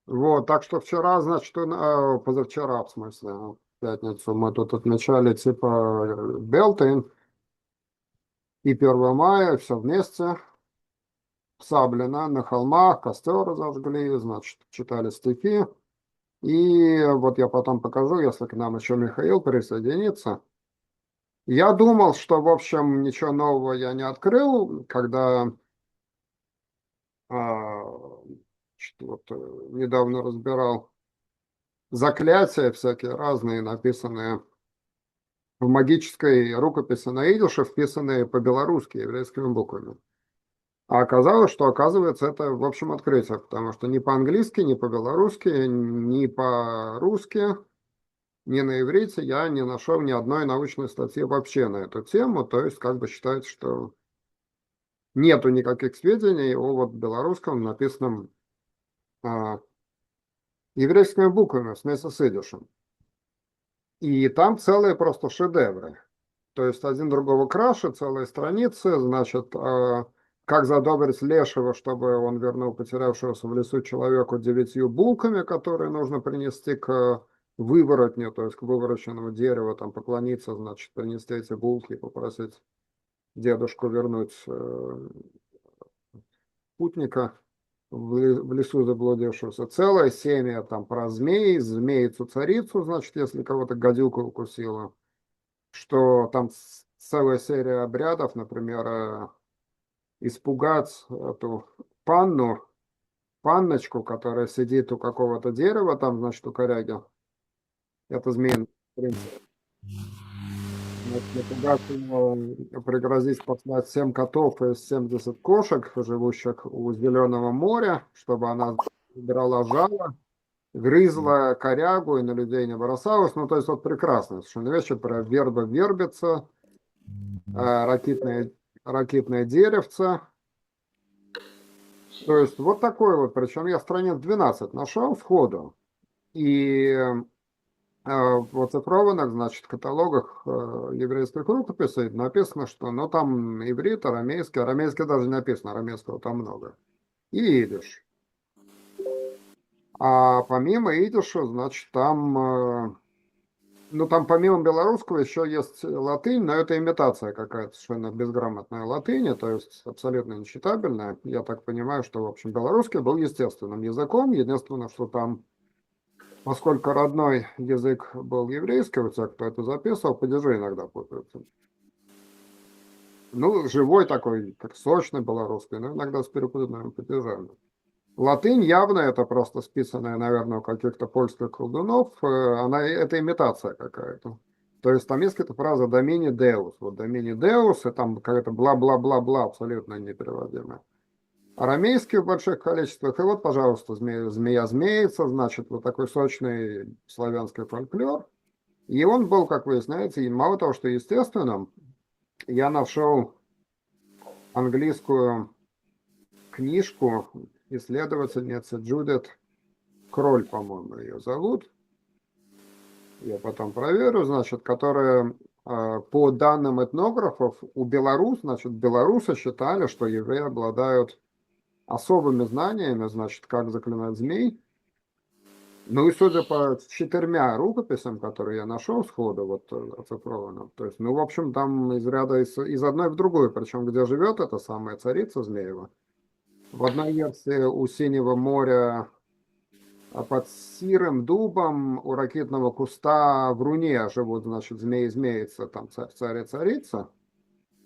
Вот, так что вчера, значит, позавчера, в смысле, в пятницу мы тут отмечали типа Белтин и 1 мая, все вместе, в Саблино, на холмах, костер разожгли, значит, читали стихи. И вот я потом покажу, если к нам еще Михаил присоединится. Я думал, что, в общем, ничего нового я не открыл, когда вот, недавно разбирал заклятия всякие разные, написанные в магической рукописи на идише, вписанные по-белорусски еврейскими буквами. А оказалось, что, оказывается, это, в общем, открытие, потому что ни по-английски, ни по-белорусски, ни по-русски, ни на иврите я не нашел ни одной научной статьи вообще на эту тему, то есть как бы считается, что нету никаких сведений о вот белорусском, написанном а, еврейскими буквами вместе с идишем. И там целые просто шедевры. То есть один другого краше, целые страницы, значит, как задобрить лешего, чтобы он вернул потерявшегося в лесу человеку 9 булками, которые нужно принести к выворотню, то есть к вывороченному дереву, там поклониться, значит, принести эти булки и попросить дедушку вернуть путника в лесу заблудившегося. Целая семья там про змей, змеицу-царицу, значит, если кого-то гадюка укусила, что там целая серия обрядов, например, испугать эту панночку, которая сидит у какого-то дерева, там, значит, у коряги, это змеиный принцип. Значит, напугать его, пригрозить послать 7 котов и 70 кошек, живущих у Зеленого моря, чтобы она брала жало, грызла корягу и на людей не бросалась. Ну, то есть, вот прекрасно. Совершенно вещи про верба вербица, ракитное деревце. То есть, вот такой вот. Причем я страниц 12 нашел сходу. И в оцифрованных, значит, каталогах еврейских рукописей написано, что, ну, там иврит, арамейский даже не написано, арамейского там много. И идиш. А помимо идиша, значит, там, ну, там помимо белорусского еще есть латынь, но это имитация какая-то совершенно безграмотная латыни, то есть абсолютно нечитабельная. Я так понимаю, что, в общем, белорусский был естественным языком, единственное, что там, поскольку родной язык был еврейский, у тех, кто это записывал, падежи иногда путаются. Ну, живой такой, как сочный белорусский, но иногда с перепутанными падежами. Латынь явно это просто списанная, наверное, у каких-то польских колдунов, это имитация какая-то. То есть там есть какая-то фраза «домини деус», вот «домини деус», и там какая-то бла-бла-бла-бла, абсолютно непереводимая. Арамейский в больших количествах, и вот, пожалуйста, змея-змеица, значит, вот такой сочный славянский фольклор. И он был, как выясняется, и мало того, что естественным, я нашел английскую книжку исследовательницы Джудит Кроль, по-моему, ее зовут. Я потом проверю, значит, которая по данным этнографов значит, белорусы считали, что евреи обладают особыми знаниями, значит, как заклинать змей. Ну и судя по 4 рукописям, которые я нашел сходу, вот оцифрованным, то есть, ну, в общем, там из ряда из одной в другую, причем где живет эта самая царица Змеева. В одной версии у Синего моря под сирым дубом у ракитного куста в руне живут, значит, змеи и змеица, там царь и царица.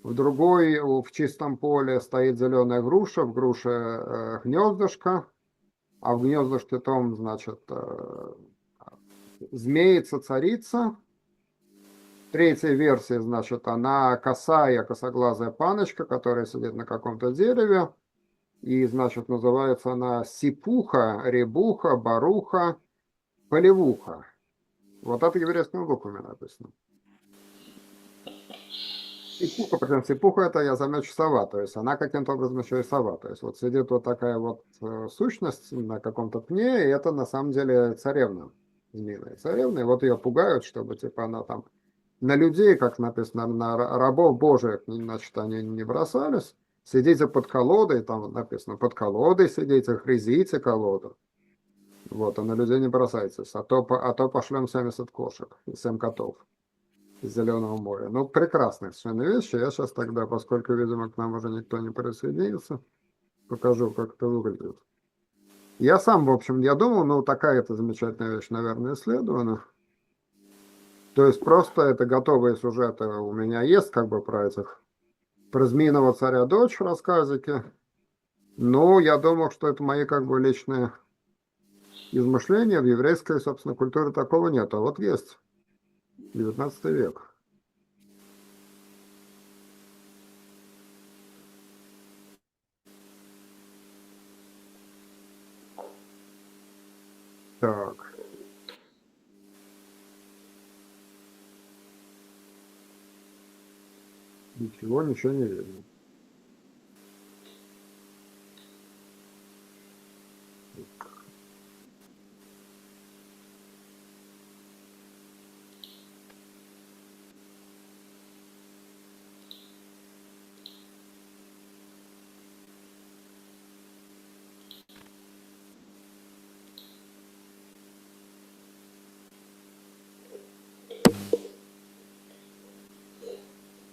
В другой в чистом поле стоит зеленая груша, в груше гнездышко, а в гнездышке том, значит, змеица царица. Третья версия, значит, она косоглазая паночка, которая сидит на каком-то дереве. И, значит, называется она Сипуха, Ребуха, Баруха, Полевуха. Вот это еврейскими буквами написано. Сипуха, причем Сипуха это, я замечу, сова, то есть она каким-то образом еще и сова. То есть вот сидит вот такая вот сущность на каком-то пне, и это на самом деле царевна, змеиная царевна, и вот ее пугают, чтобы типа она там на людей, как написано, на рабов божьих, значит, они не бросались. Сидите под колодой, там написано, под колодой сидите, грызите колоду. Вот, а на людей не бросайтесь, а то пошлем 70 кошек и 7 котов из Зеленого моря. Ну, прекрасные совершенно вещи. Я сейчас тогда, поскольку, видимо, к нам уже никто не присоединится, покажу, как это выглядит. Я сам, в общем, я думал, ну, такая это замечательная вещь, наверное, исследована. То есть просто это готовые сюжеты у меня есть, как бы про этих, про Змеиного царя дочь в рассказике. Но я думал, что это мои как бы личные измышления. В еврейской, собственно, культуре такого нет. А вот есть. 19 век. Так. Ничего не видно.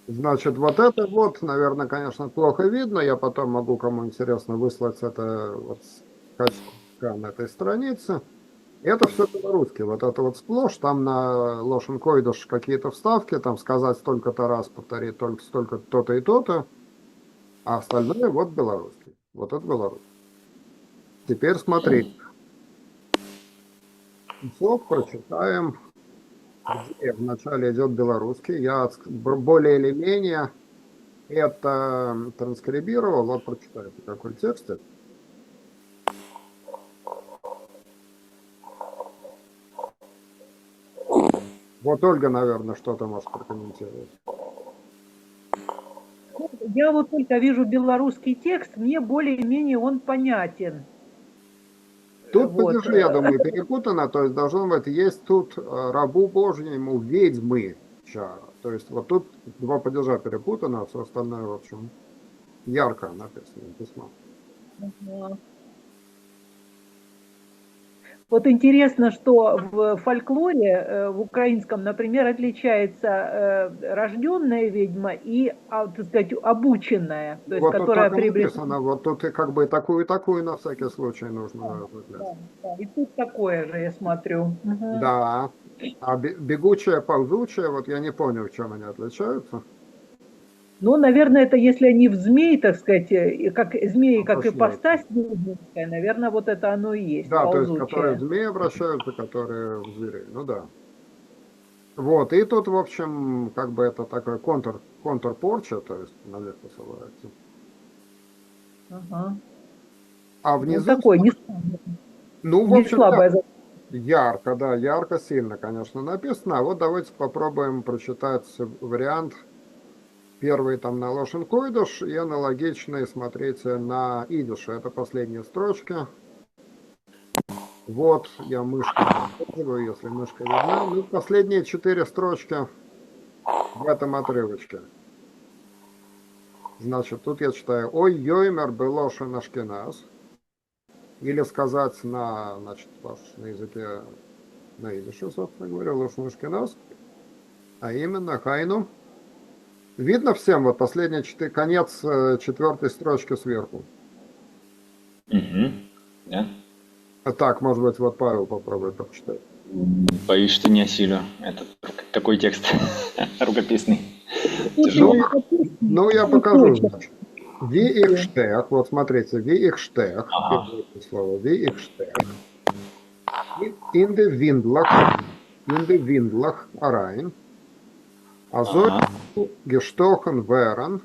Значит, вот это вот, наверное, конечно, плохо видно. Я потом могу, кому интересно, выслать это вот в качестве скана этой страницы. Это все белорусский. Вот это вот сплошь. Там на Лошен Койдыш какие-то вставки. Там сказать столько-то раз, повторить только столько то-то и то-то. А остальное вот белорусский. Вот это белорусский. Теперь смотри. Слог прочитаем. Где вначале идет белорусский. Я более или менее это транскрибировал. Вот прочитайте, какой текст это. Вот Ольга, наверное, что-то может прокомментировать. Я вот только вижу белорусский текст, мне более-менее он понятен. Тут, Вот. подержи, я думаю, перепутано, то есть должно быть, есть тут рабу Божьему ведьмы чара. То есть вот тут два падежа перепутано, а все остальное, в общем, ярко написано письмо. Вот интересно, что в фольклоре, в украинском, например, отличается рожденная ведьма и, так сказать, обученная, то есть Вот тут которая так и приобретена. написано, вот тут и как бы и такую на всякий случай нужно выделять. Да, и тут такое же, я смотрю. Угу. Да, а бегучая, ползучая, вот я не понял, в чем они отличаются. Ну, наверное, это если они в змей, так сказать, как змеи, как Обращаются. ипостась ведьминская, наверное, вот это оно и есть, Да, то есть которые в ползучая. змеи обращаются, которые в зверей. Ну да. Вот, и тут, в общем, как бы это такой контур порча, то есть навет посылается. Ага. А Ну, внизу, такой, ну, в не общем, слабая. ярко, да, ярко, сильно, конечно, написано. А вот давайте попробуем прочитать вариант первый там на Лошен Койдыш и аналогичный, смотрите, на идише. Это последние строчки. Вот, я мышкой показываю, если мышка видна. Ну, последние 4 строчки в этом отрывочке. Значит, тут я читаю «Ой, йоймер белошен ашкеназ». Или сказать на, значит, на языке, на идише, собственно говоря, лошен ашкеназ. А именно хайну. Видно всем вот последний конец 4 строчки сверху. Угу. Да? А так, может быть, вот Павел попробует прочитать. Боюсь, что не осилю. Это такой текст рукописный. Ну, Тяжело. ну, я покажу, значит. Ви их штех, вот смотрите, ви их штех, Ага. первое слово, ви их штех. In the Windlach rein, also Ага. gestochen wären,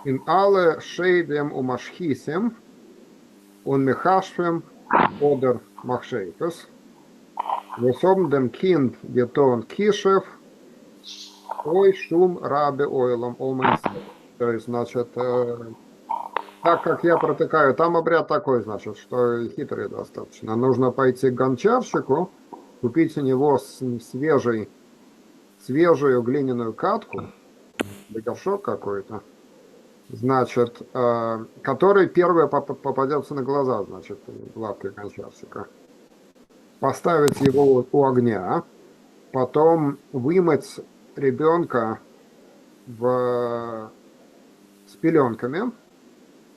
in alle Schäden Maschhisem und Mechashvem oder Machschepes, wesum dem Kind geton Кишев, ой, шум рабе ойлом, то есть, значит, так как я протыкаю, там обряд такой, значит, что хитрый достаточно. Нужно пойти к гончарщику, купить у него свежую глиняную катку, или горшок какой-то, значит, который первый попадется на глаза, значит, в лапке гончарщика. Поставить его у огня, потом вымыть ребенка с пеленками,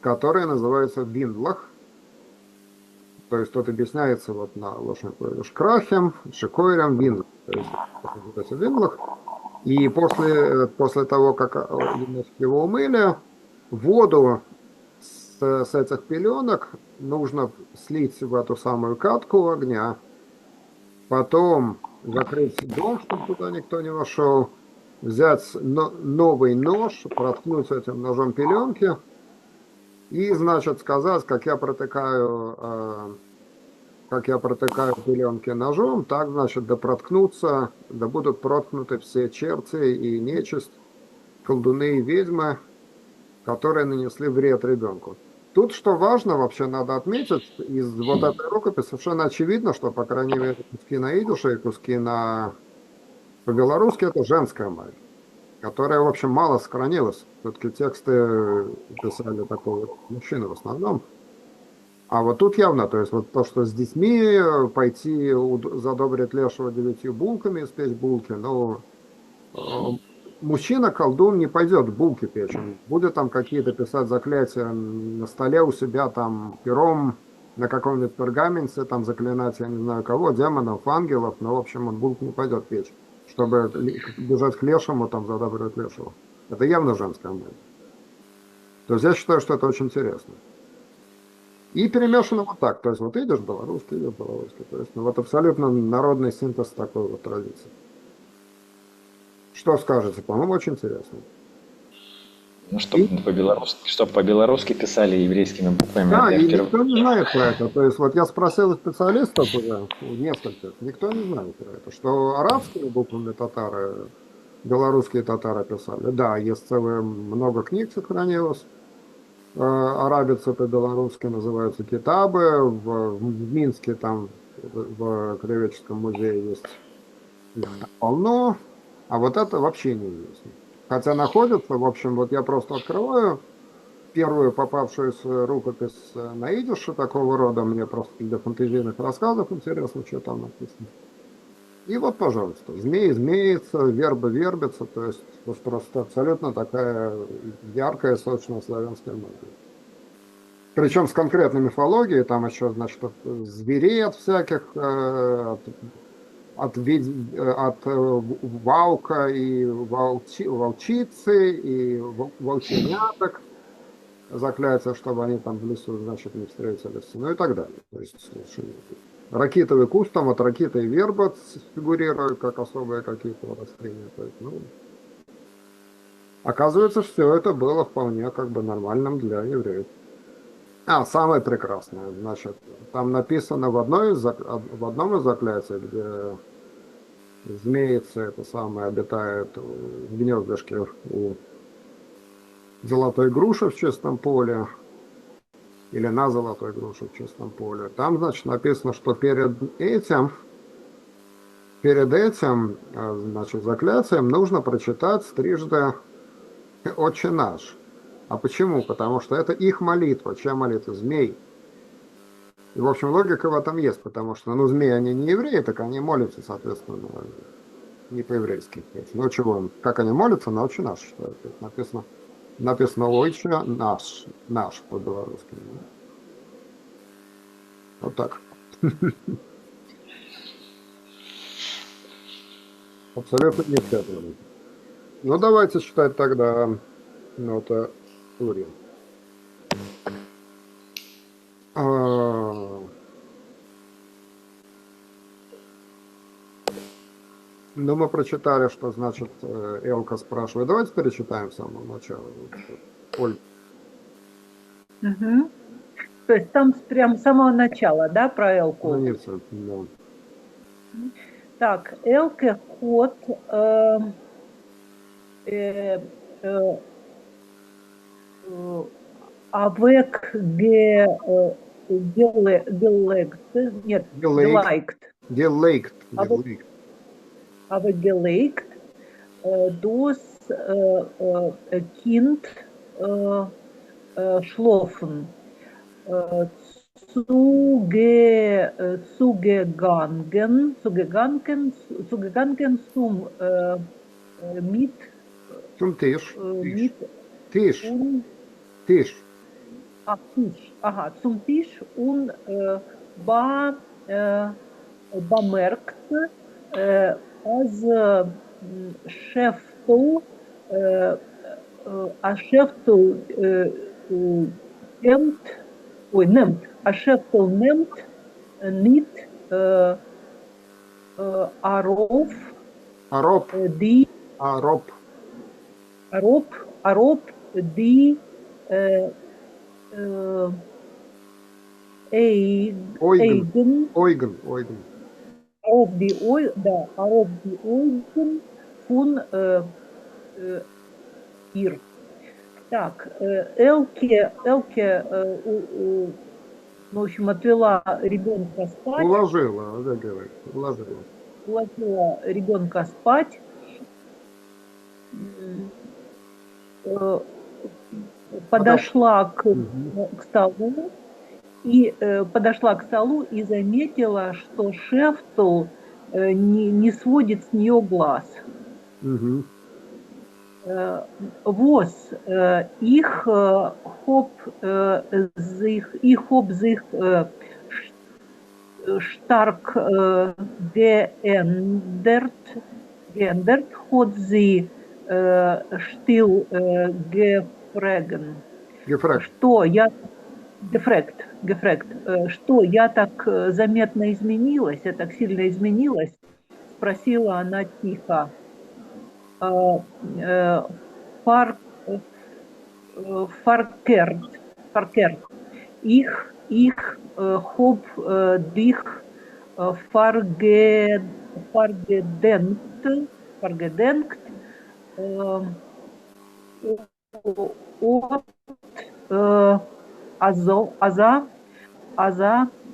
которые называются в виндлах. То есть тут объясняется вот на шкрахем, шикойрем, виндлах. То есть это называется виндлах. И после того, как его умыли, воду с этих пеленок нужно слить в эту самую катку огня, потом закрыть дом, чтобы туда никто не вошел, взять новый нож, проткнуть этим ножом пеленки и, значит, сказать, как я протыкаю пеленки ножом, так, значит, да будут проткнуты все черти и нечисть, колдуны и ведьмы, которые нанесли вред ребенку. Тут, что важно, вообще надо отметить, из вот этой рукописи совершенно очевидно, что, по крайней мере, куски на идише и куски по-белорусски это женская мать, которая, в общем, мало сохранилась. Все-таки тексты писали такого мужчины в основном. А вот тут явно, то есть вот то, что с детьми пойти задобрить лешего 9 булками, испечь булки, ну, мужчина-колдун не пойдет булки печь, он будет там какие-то писать заклятия на столе у себя там пером, на каком-нибудь пергаменте, там заклинать, я не знаю кого, демонов, ангелов, но, в общем, он булк не пойдет печь, чтобы бежать к лешему, там, задобрить лешего. Это явно женская мысль. То есть я считаю, что это очень интересно. И перемешано вот так, то есть вот идешь белорусский, то есть ну, вот абсолютно народный синтез такой вот традиции. Что скажете? По-моему, очень интересно. Ну, чтобы по-белорусски писали еврейскими буквами, Да, это я и впервые. никто не знает про это. То есть вот я спросил специалистов уже, нескольких, никто не знает про это. Что арабскими буквами татары, белорусские татары писали. Да, есть целое много книг сохранилось. Арабицы по-белорусски называются китабы. В Минске там в Краеведческом музее есть полно. А вот это вообще неизвестно. Хотя находится, в общем, вот я просто открываю первую попавшуюся рукопись на идише такого рода, мне просто для фантазийных рассказов интересно, что там написано. И вот, пожалуйста, змей змеится, верба вербится, то есть вот просто абсолютно такая яркая, сочная славянская магия. Причем с конкретной мифологией, там еще, значит, от зверей от всяких, от ваука и волчицы, и волченяток, заклятия, чтобы они там в лесу, значит, не встретились, ну и так далее. То есть, слушай, ракитовый куст там от ракиты и верба фигурируют как особые какие-то растения. То есть, ну, оказывается, все это было вполне как бы нормальным для евреев. Самое прекрасное, значит, там написано в одном из заклятий, где змеица это самое обитает в гнездышке у золотой груши в чистом поле, или на золотой груше в чистом поле. Там, значит, написано, что перед этим, значит, заклятием нужно прочитать трижды «Отче наш». А почему? Потому что это их молитва. Чья молитва? Змей. И, в общем, логика в этом есть, потому что, ну, змеи, они не евреи, так они молятся, соответственно, не по-еврейски. Ну, чего, как они молятся, на «Отче наш». Что это? Написано «Отче наш» по-белорусски. Вот так. Абсолютно не связано. Ну, давайте читать тогда нота Турин. Ну, мы прочитали, что, значит, Элка спрашивает. Давайте перечитаем с самого начала. Оль. Угу. То есть там прям с самого начала, да, про Элку? Страница, да. Так, Элке ход авек гелект, нет, гелайкт. Авек гелейкт, дос кинд schlafen. Zugegangen zum mit, Zum Tisch. mit Tisch. und Tisch. Tisch. Aha, zum Tisch und war bemerkt, als Schäftel, nimmt, als Schäftel nimmt nicht auf Ароб. die Ароб. Arop die Ойген. eigen Ойген. Ойген. auf die Augen von ihr. Так, Элке, в общем, отвела ребенка спать, Уложила, да, говорит. Уложила. уложила ребенка спать, э, подошла к столу и заметила, что Шефтл не сводит с нее глаз. Мгм. Was ich hab sich stark geändert, hat sie still gefragt. Gefragt. Что я так заметно изменилась, я так сильно изменилась, спросила она тихо. Verkehrt. Ich hab dich vergedenkt, also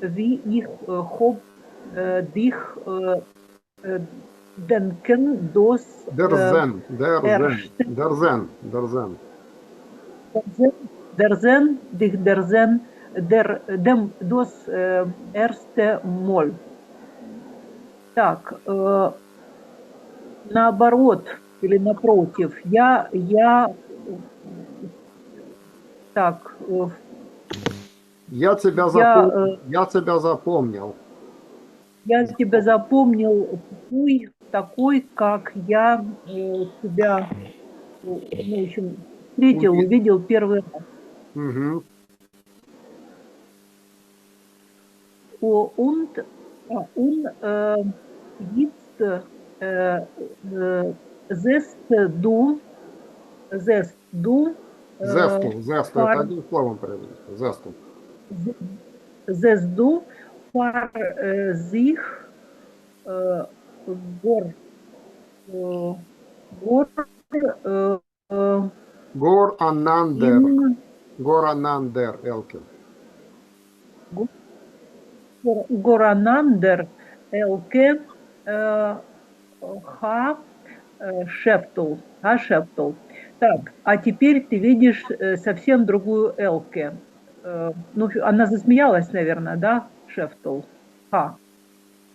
wie ich hab dich denken, dass Дерзен. erste- Дерзен. Дерзен. das erste Mal. Так, наоборот или напротив, так, Я тебя запомнил. я тебя запомнил такой, как я тебя, ну, в общем, встретил, увидел первый раз. Мгм. Und jetzt siehst du Зесту. Зесту. Фар- Это одним словом переводится. Зесту. siehst du vor sich Gor, Гор Анандер. in Гор Анандер. Элке. Горanander Elke Ха Шептл. Так, а теперь ты видишь совсем другую Элке. Ну, она засмеялась, наверное, да, Шептл? Ха.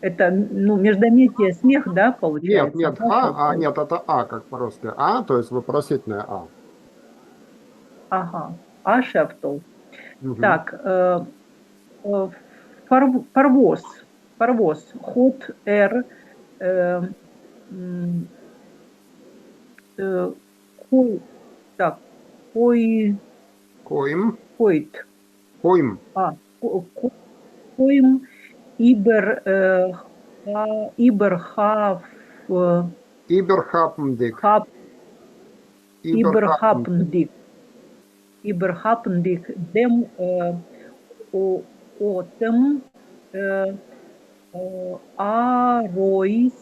Это, ну, междометие смех, да, получается? Нет, Да, Шептл? нет, это А, как по-русски. А, то есть вопросительное А. Ага, а Шептл. Мгм. Так, парвоз, ход Р, так, Коим. хойт, Коим. коим, иберхав, Иберхапндик. Иберхапндик, dem отем Arois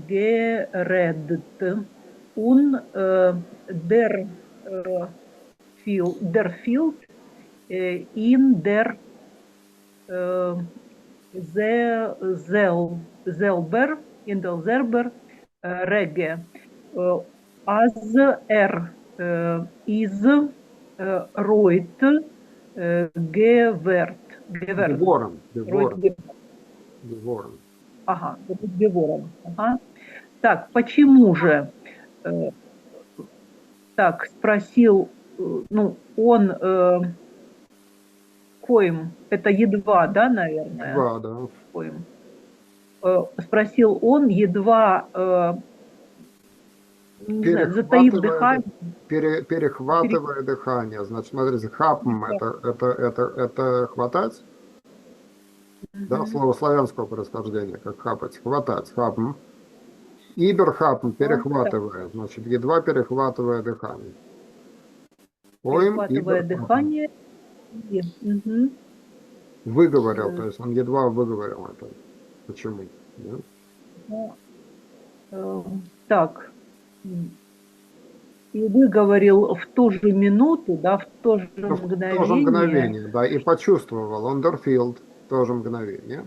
geredet und der Field in der selber Regge. Als из Ройт Геверт. Геверт. Деворон, Ройт Деворон, Геверт. Деворон. Ага, Геворон. Ага. Так, почему же? Так, спросил, ну, он, коим, это едва, да, наверное? Два, да. Коим. Спросил он, едва, не знаю, затаив дыхание. Перехватывая дыхание. Значит, смотрите, хапм это хватать, да, слово славянского происхождения, как хапать, хватать, хапм. Иберхапм, перехватывая, значит, едва перехватывая дыхание. Коим Перехватывая иберхапм. дыхание. Мгм. Выговорил, то есть он едва выговорил это. Почему? Да? Так, и выговорил в ту же минуту, да, в то же Ну, в то же мгновение, мгновение, да, и почувствовал, Ондерфилд, в то же мгновение.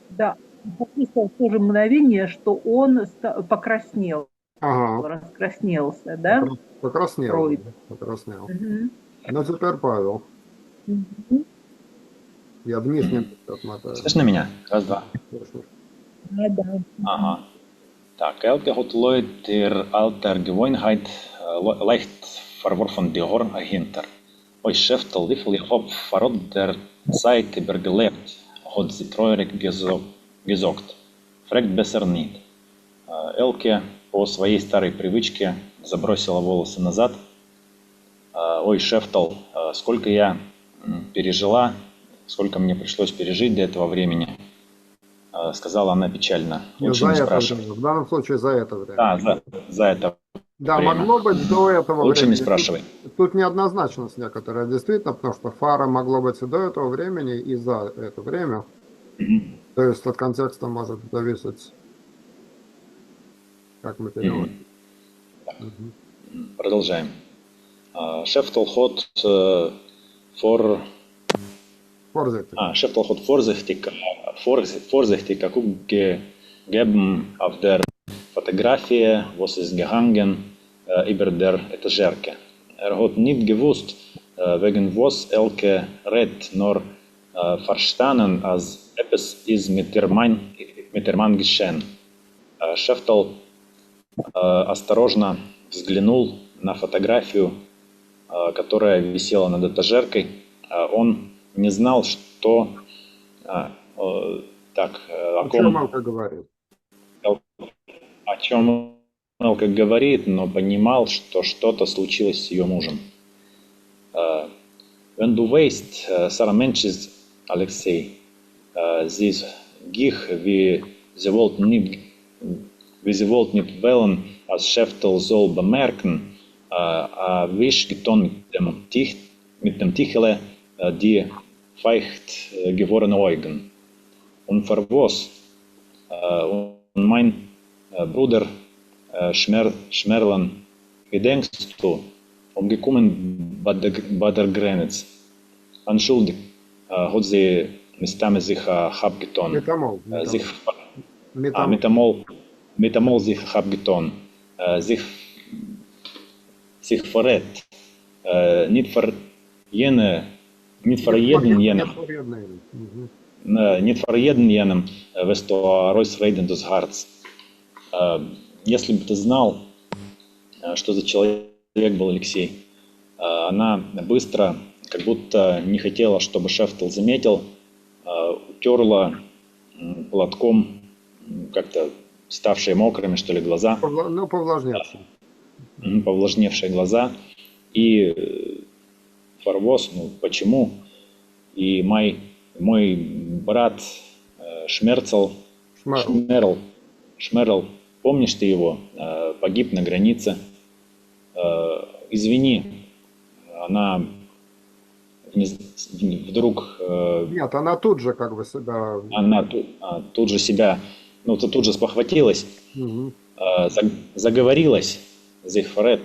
да, почувствовал в то же мгновение, что он покраснел, Ага, раскраснелся, да, покраснел, Фройд. да, покраснел. Мгм. Ну, теперь Павел. Мгм. Я вниз не отмотаю. Слышно меня? Раз, два. Да, да. Ага. Так, Elke hat Leute der alter Gewohnheit leicht verworfen die Horn hinter. Euch Schäftel, wie viel ihr habt verrot der Zeit übergelebt, hat sie treurig gesagt. Fragt besser nicht. Элке по своей старой привычке забросила волосы назад. Ой, Шефтл, сколько я пережила, сколько мне пришлось пережить до этого времени, сказала она печально. Лучше За не это спрашивать. время, в данном случае за это время. Да, за это Да, время. могло быть до этого Лучше времени. не спрашивай. Тут неоднозначность некоторая, действительно, потому что фара могло быть и до этого времени, и за это время. То есть от контекста может зависеть, как мы переводим. Продолжаем. Шефтл ход for... Schäftel hat vorsichtig gegeben auf der Fotografie, was ist gehangen über der Etagere. Hat nicht gewusst, wegen was Elke redet, nur verstanden, als etwas ist mit der Mann geschehen. Schäftel осторожно взглянул на фотографию, которая висела над этажеркой. Он не знал, что... О чем Элка говорит? О чем Элка говорит, но понимал, что что-то случилось с ее мужем. Wenn du weißt, Sarah Mensch ist Alexei, sie ist gich, wie sie wollte nicht wollen, als Schäftel soll bemerken, wisch getan mit dem Tichele die feucht gewordenen Augen. Und für was? Und mein Bruder Schmerlan, gedenkst du, umgekommen bei der Grenze? Entschuldigt, hat sie местами sich abgetan. Метамол sich abgetan. Sich verrät. Nicht für jeden jenem, wirst du rausreden das Herz. Если бы ты знал, что за человек был Алексей, она быстро, как будто не хотела, чтобы Шефтл заметил, утерла платком как-то ставшие мокрыми, что ли, глаза. Ну, повлажневшие. Повлажневшие глаза. И Фарвоз, почему? И мой брат Шмерл, помнишь ты его? Погиб на границе. Извини, она вдруг... Нет, она тут же как бы себя... Она тут же себя, тут же спохватилась, заговорилась, зихфарет.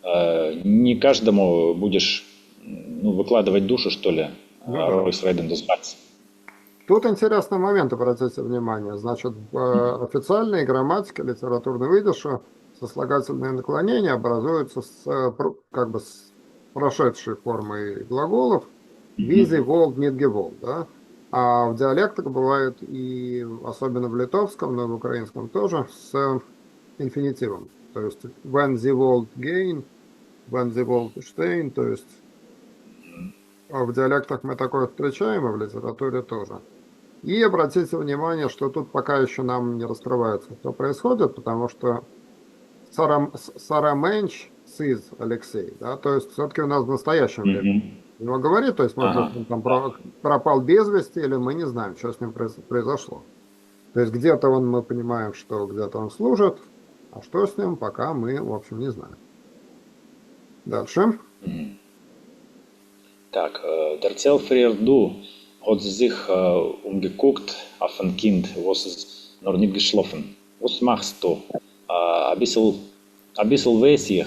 Не каждому будешь выкладывать душу, что ли, Ройс Рейден Дусбац. Тут интересный момент, обратите внимание. Значит, в официальной грамматике литературного выдержа сослагательные наклонения образуются как бы с прошедшей формой глаголов «визи», «волд», «нидге», «волд», да? А в диалектах бывает и, особенно в литовском, но и в украинском тоже, с инфинитивом. То есть «when the world gain», «when the world stein», то есть в диалектах мы такое встречаем, и в литературе тоже. И обратите внимание, что тут пока еще нам не раскрывается, что происходит, потому что Сараменч сыз Алексей, да, то есть все-таки у нас в настоящем времени его говорит, то есть, может быть, он там пропал без вести, или мы не знаем, что с ним произошло. То есть где-то мы понимаем, что где-то он служит, а что с ним, пока мы, в общем, не знаем. Дальше. Так, der Zellfrier du hat sich umgeguckt auf ein Kind, was ist noch nicht geschlafen. Was machst du? Ein bisschen weiß ich.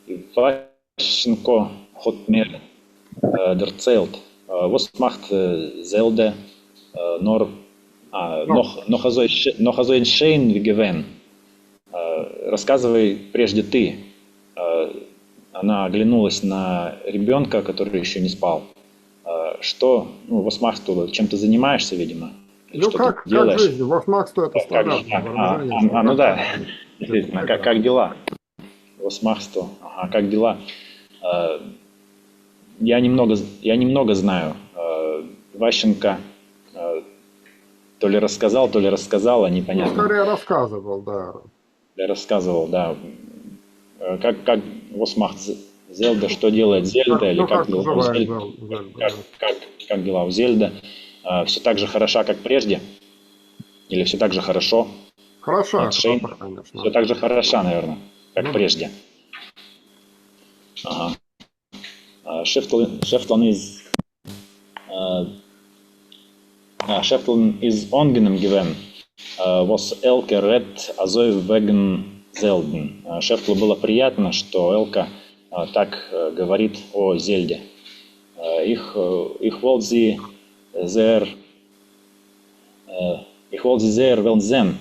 Ivaschenko hat mir erzählt. Was macht Zelde noch so ein Schein wie Gewinn? Рассказывай прежде ты. Она оглянулась на ребенка, который еще не спал. Что, восмахсту, чем ты занимаешься, видимо? Ну, что как жизнь? Восмахсту это стандартное выражение. Ну да, действительно, как дела? Восмахсту, как дела? Я немного знаю. Ващенко то ли рассказала, непонятно. Ну, скорее рассказывал, да. Я рассказывал, да. Как Восмахт Зельда, что делает Зельда, или как дела у Зельда? Как дела у Зельда? Все так же хороша, как прежде? Или все так же хорошо? Хороша, конечно. Все так же хороша, наверное, как прежде. Ага. Schäfteln ist ungenehm gewesen, was Elke redt also wegen Zelden. Шефтлу было приятно, что Элка так говорит о Зельде. Ich wollte sie sehr wollen sehen.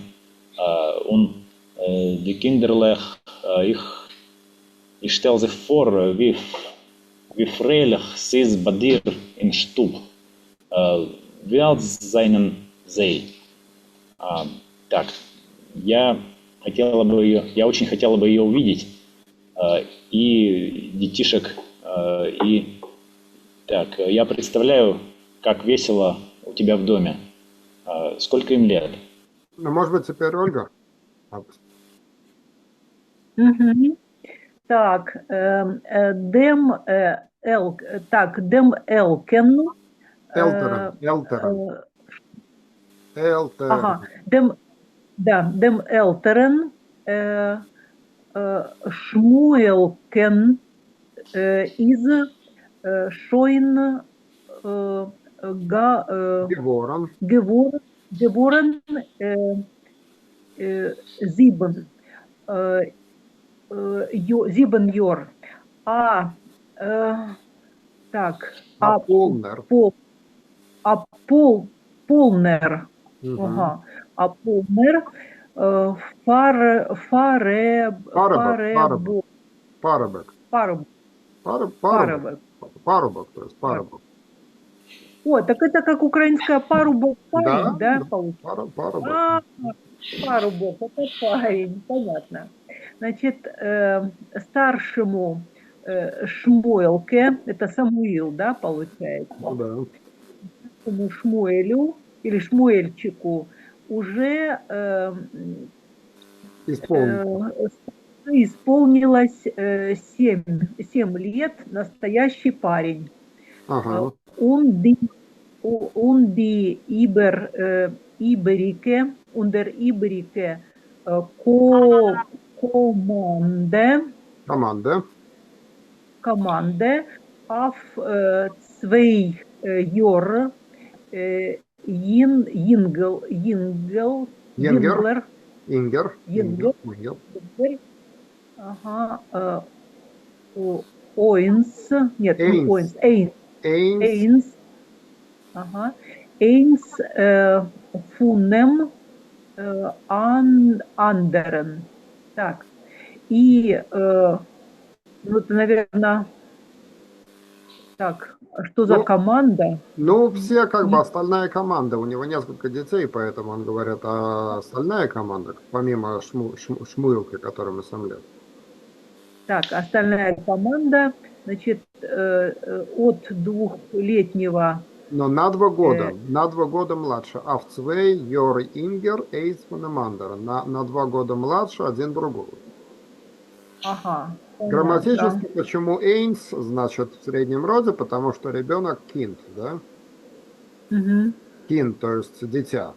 Und die Kinderlech, ich stelle sich vor, wie freilich sie ist bei dir in Stub. Wie alt seinen sie? Так, я очень хотела бы ее увидеть, и детишек, и так, я представляю, как весело у тебя в доме. Сколько им лет? Ну, может быть, теперь Ольга? Так, Дем Элкен. Элтерен. Ага, Дем Элтерен, Шмуэлкен из Шойн Геворен Зибен Йор. Так, Полнер. Ага. А Полнер Парубок, то есть парубок. О, так это как украинская парубок, парень, да? Парубок. Парубок, это парень, понятно. Значит, старшему Шмуэлке, это Самуил, да, получается? Да. Старшему Шмуэлю или Шмуэльчику уже исполнилось 7 лет, настоящий парень. Ага. Unter Iberike Kommande auf 2 Jahre Ингер. Ага. Ойнс. Нет, не Ойнс. Эйнс. Ага. Эйнс фунем Андерен. Так, и, ну, это, наверное, так, а что за Ну, команда? ну, все как бы Не- остальная команда, у него несколько детей, поэтому он говорит, а остальная команда, помимо Шмуилки, которому 7 лет. Так, остальная команда, значит, от двухлетнего, Но э, на 2 года младше. Авцвей, Йор Ингер, Эйс Фунемандер. На 2 года младше один другого. ага, понятно. Грамматически почему Эйнс, значит, в среднем роде, потому что ребенок кинд, да? Мгм. Кинд, то есть дитя.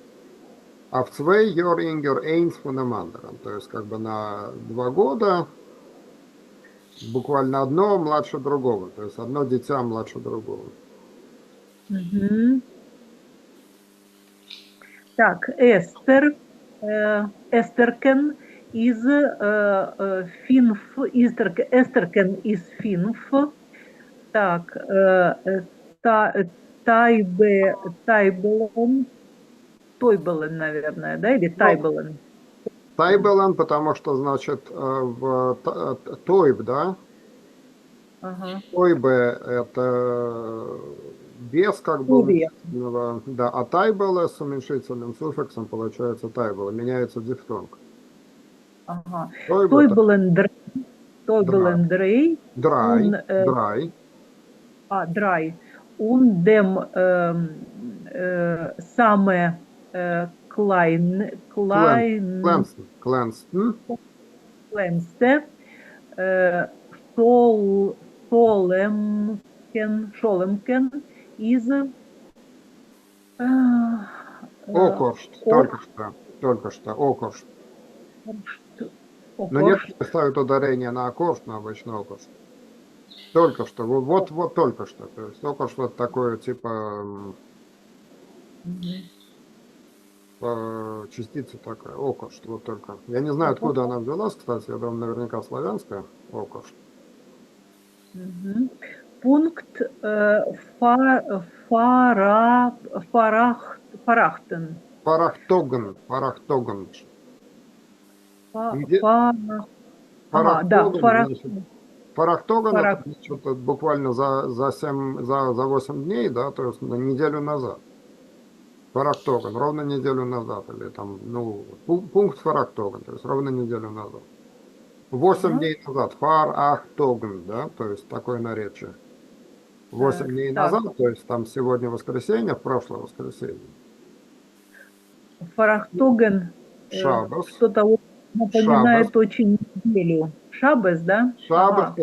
Авцвей, Йор Ингер, Эйнс Фунемандер. То есть как бы на 2 года буквально одно младше другого. То есть одно дитя младше другого. Мгм. Так, Эстер, Эстеркен из Финф, Эстеркен из Финф. Так, Та- Тайбе, Тайбелен, Тойбелен, наверное, да, или Ну, Тайбелен? Тайбелан, потому что, значит, Тойб, да? Ага. Тойбе– это без как бы Тувия. уменьшительного, да, а тайбела с уменьшительным суффиксом получается тайбела, меняется дифтонг. Ага. Тойбе– это Тойбелен, драй, Тойбелен Дрей, драй, он, драй, драй, он дем саме клен, клайн, кленстен, кленсте, э, шол, шолемкен из э, э, окоршт, ок, только что, окоршт. Но окорш. некоторые ставят ударение на окоршт, но обычно окоршт. Только что, вот только что. То есть окоршт это такое типа Мгм. частица такая, окошт, вот только. Я не знаю, Окорш. откуда она взялась, кстати, я думаю, наверняка славянская, окошт. Мгм. Пункт фара, фарахтен. Парахтоган. Где Ага, да, парахтоган, значит, парахтоган это фарах, значит, буквально за 8 дней, да, то есть на неделю назад. Парахтоган, ровно неделю назад, или там, ну, пункт Фарахтоган, то есть ровно неделю назад. 8 дней назад, Фарахтоган, да, то есть такое наречие. 8 дней так, назад, то есть там сегодня воскресенье, в прошлое воскресенье. фарахтоген, Шабас, что-то вот Шабас, напоминает очень неделю. Шабес, да? Шабас Ага,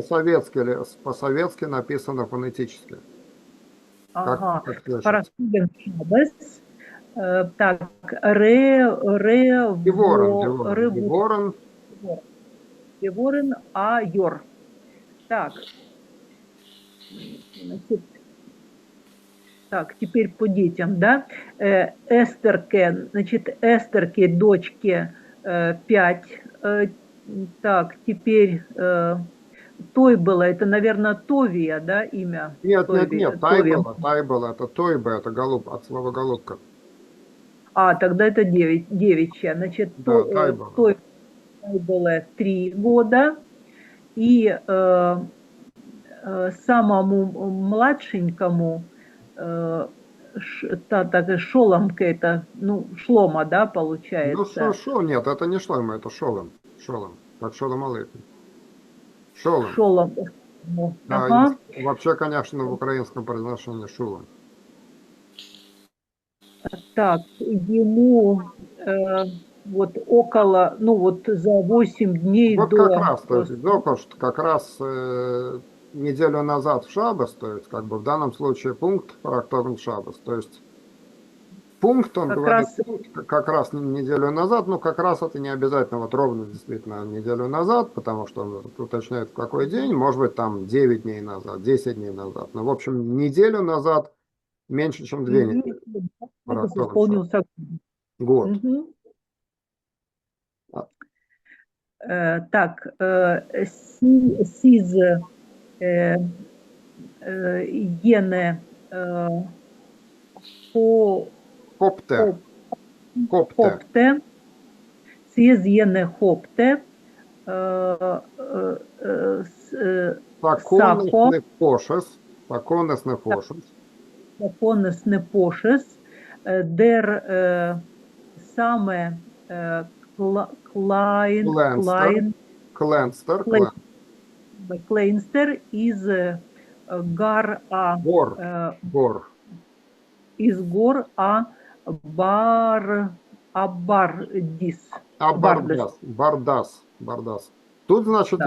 по-советски написано фонетически. ага. Как слышится. Фарахтоген шабес. Так, рево, Деворон, Еворин, Йор. Так, значит, так, теперь по детям, да? Эстерке, значит, Эстерке, дочке 5. Так, теперь Той было, это, наверное, Товия, да, имя? нет, Товия. Тайбела, это Тойба, это от слова голубка. Тогда это 9, девичья. Значит, Да, Тайбела. Той было 3 года. И самому младшенькому, шоломка это, ну, шлома, да, Ну, получается. нет, это не шлем, это шолом. Шолом, как шолом алейкум. Шолом. Шолом. Да, Ага. вообще, конечно, в украинском произношении шулом. Так, ему вот около, ну вот за 8 дней Вот как до... раз, то есть Зокошт как раз неделю назад в Шабас, то есть как бы в данном случае пункт Парактогн Шабас, то есть пункт, он Как говорит, раз пункт как раз неделю назад, но как раз это не обязательно вот ровно действительно неделю назад, потому что он уточняет в какой день, может быть там 9 дней назад, 10 дней назад, но в общем неделю назад меньше, чем 2 недели. Парактогн Шабас. исполнился. Год. Мгм. А, Так, СИЗ э, Йене по Копте, хоп- копте. Хопте, СИЗ Йене Хопте, Законес Сако, нефошес. Законес нефошес. законес непошес, дер саме клайн, Кленстер. Кленстер. клейнстер із гар Гор. Гор. из гор Абардис. Бардас. Бардас. Бардас. Тут, значит,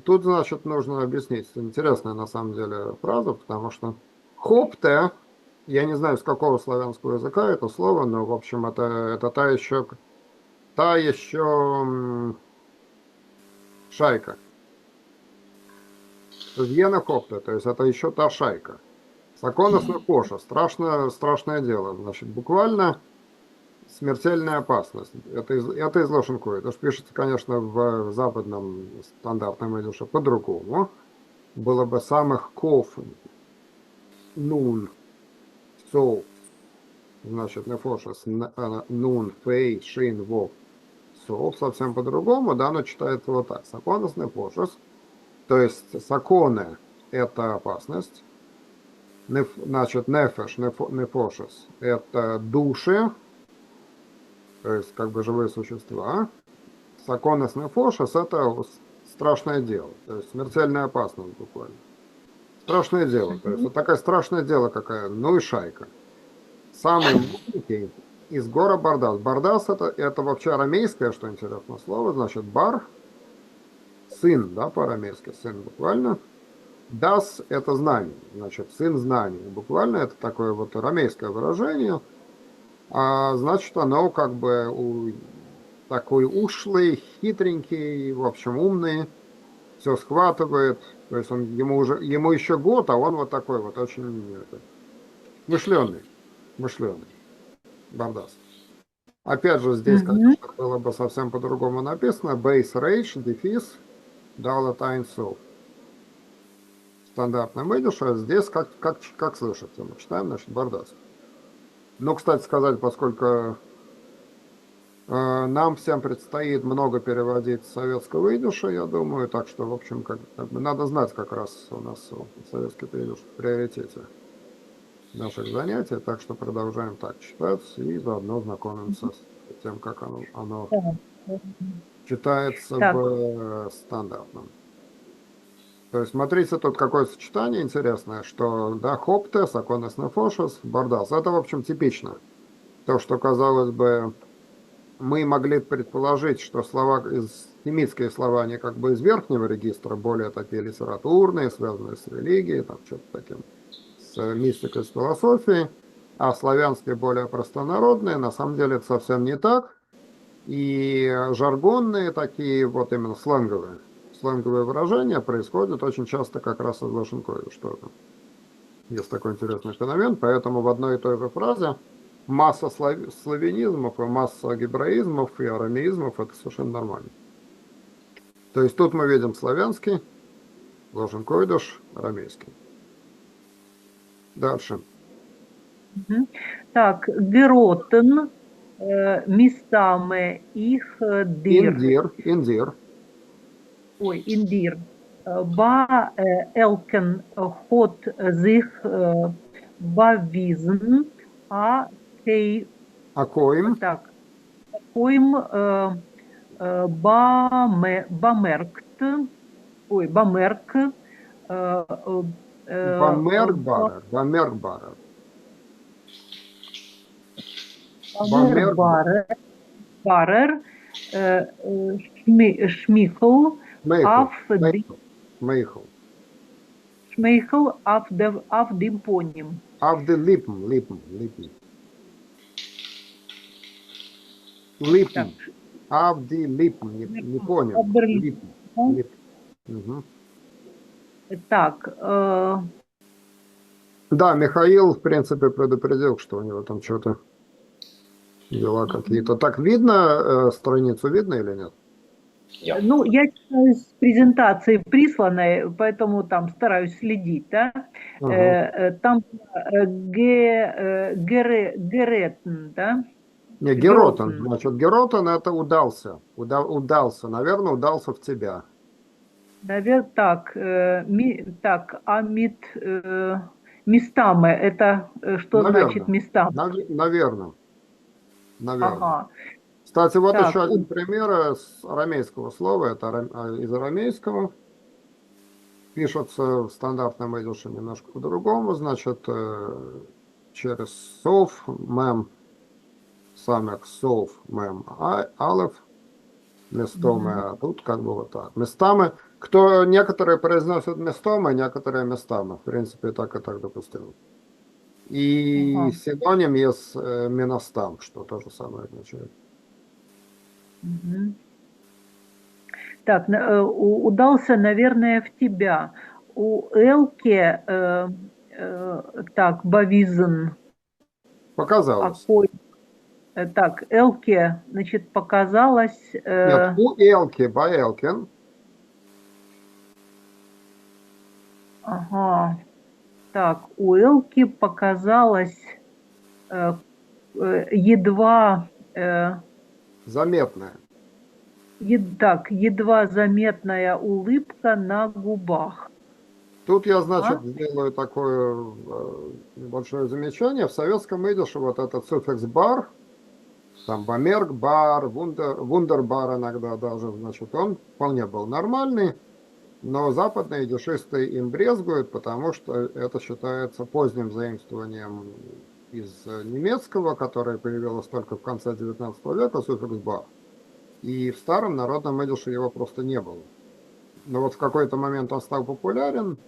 тут, значит, нужно объяснить. Интересная, на самом деле, фраза, потому что хопте, я не знаю, с какого славянского языка это слово, но, в общем, это та еще шайка. Вьена хопте, то есть это еще та шайка. Саконос Коша, страшное дело. Значит, буквально смертельная опасность. Это из Лошенко. Это же пишется, конечно, в западном стандартном идуше по-другому. Было бы самых ков, нун, со, значит, нефошес, нун, фей, шин, вов, сов, совсем по-другому, да, но читается вот так. Саконос нефошес, то есть саконе – это опасность. Значит, нефеш, нефошес – это души, то есть как бы живые существа. Саконес нефошес – это страшное дело, то есть смертельная опасность буквально. Страшное дело, то есть вот такое страшное дело какая, ну и шайка. Самый маленький из гора Бардас. Бардас это вообще арамейское, что интересно слово, значит бар, сын, да, по-арамейски, сын буквально. Дас – это знание, значит, сын знаний. Буквально это такое вот арамейское выражение. А значит, оно как бы такой ушлый, хитренький, в общем, умный, все схватывает. То есть ему еще год, а он вот такой вот очень мышленый. Бардас. Опять же, здесь, конечно, было бы совсем по-другому написано. Base Rage, дефис, Далатайн Soul. Стандартный выдержь, а здесь как слышите. Мы читаем, значит, Бардас. Ну, кстати сказать, поскольку нам всем предстоит много переводить советского выдержа, я думаю, так что, в общем, как бы надо знать, как раз у нас советский выдерж в приоритете наших занятий, так что продолжаем так читать и заодно знакомимся с тем, как оно читается в стандартном. То есть смотрите, тут какое сочетание интересное, что да, хопте, саконес нефошес, бардас. Это, в общем, типично. То, что, казалось бы, мы могли предположить, что семитские слова, они как бы из верхнего регистра, более такие литературные, связанные с религией, там что-то таким, с мистикой, с философией, а славянские более простонародные, на самом деле это совсем не так. И жаргонные такие, вот именно сленговые выражения происходят очень часто как раз из Лошенко, что есть такой интересный феномен, поэтому в одной и той же фразе масса славянизмов и масса гебраизмов и арамеизмов, это совершенно нормально. То есть тут мы видим славянский, Лошенкойдыш, арамейский. Дальше. Так, геротен, местами их дир. Индир. Ой, индир. Ба элкен хот зих бавизн, а кей... Акоим. Так, коим бамерк. Бамеркбарер. Барер, Шмихл, Авдимпоним. Авделипм. Авделипм, не понял. Липм. Угу. Так. Да, Михаил, в принципе, предупредил, что у него там что-то дела какие-то. Так видно, страницу видно или нет? Ну, я читаю с презентации присланной, поэтому там стараюсь следить, да. Там Геретн, да? Не, Геротон. Гротен. Значит, Геротон это удался. Удался. Наверное, удался в тебя. Наверное, так, местами, это что значит Наверное. местами? Наверное. Наверное. Ага, Кстати, вот еще так, один пример с арамейского слова. Это из арамейского. Пишется в стандартном идише немножко по-другому. Значит, через сов, мем, самек, сов, мем, алеф, местами, мгм, а тут как бы вот так. Местами, некоторые произносят местами, некоторые местами. В принципе, так и так допустимо. И ага, синоним есть миностам, что то же самое означает. мгм. Так, удался, наверное, в тебя. У Элки, так, Бавизен, Показалось. Акой, так, Элке, значит, показалось, Нет, у Элки, Баэлкин, ага, так, у Элки показалось едва, заметная. так, едва заметная улыбка на губах. Тут я, А? значит, сделаю такое небольшое замечание. В советском идише вот этот суффикс «бар», там «бамерк», «бар», «вундербар» иногда даже, значит, он вполне был нормальный, но западные идишисты им брезгуют, потому что это считается поздним заимствованием из немецкого, которое появилось только в конце XIX века, суффикс «бар». И в старом народном идише его просто не было. Но вот в какой-то момент он стал популярен,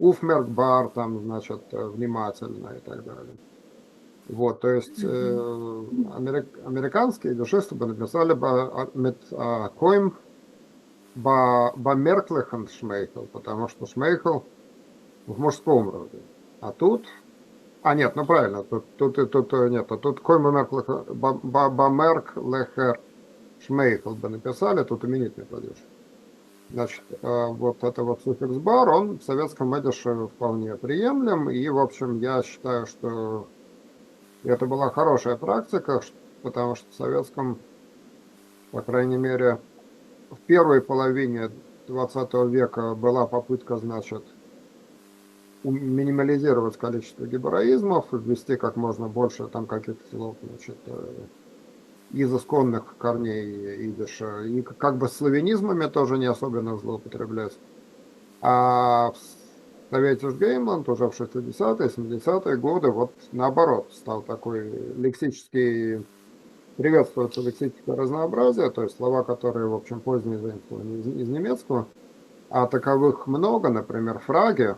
Уфмеркбар, там, значит, внимательно и так далее. Вот, то есть Мгм. американские дешевцы бы написали бы коим ба мерклехен шмейхел, потому что шмейхел в мужском роде. А тут, нет, ну правильно, тут нет, а тут коим ба мерклехер шмейхел бы написали, тут именить не кладешь. Значит, вот это вот суффикс бар, он в советском идише вполне приемлем, и, в общем, я считаю, что это была хорошая практика, потому что в советском, по крайней мере, в первой половине 20 века была попытка, значит, минимализировать количество гебраизмов, ввести как можно больше там каких-то слов, значит, из исконных корней идиша, и как бы славянизмами тоже не особенно злоупотреблять. А в Совете Геймланд уже в 60-е, 70-е годы вот наоборот стал такой лексический, приветствуется лексическое разнообразие, то есть слова, которые, в общем, поздние заимствованы из немецкого, а таковых много, например, фраги.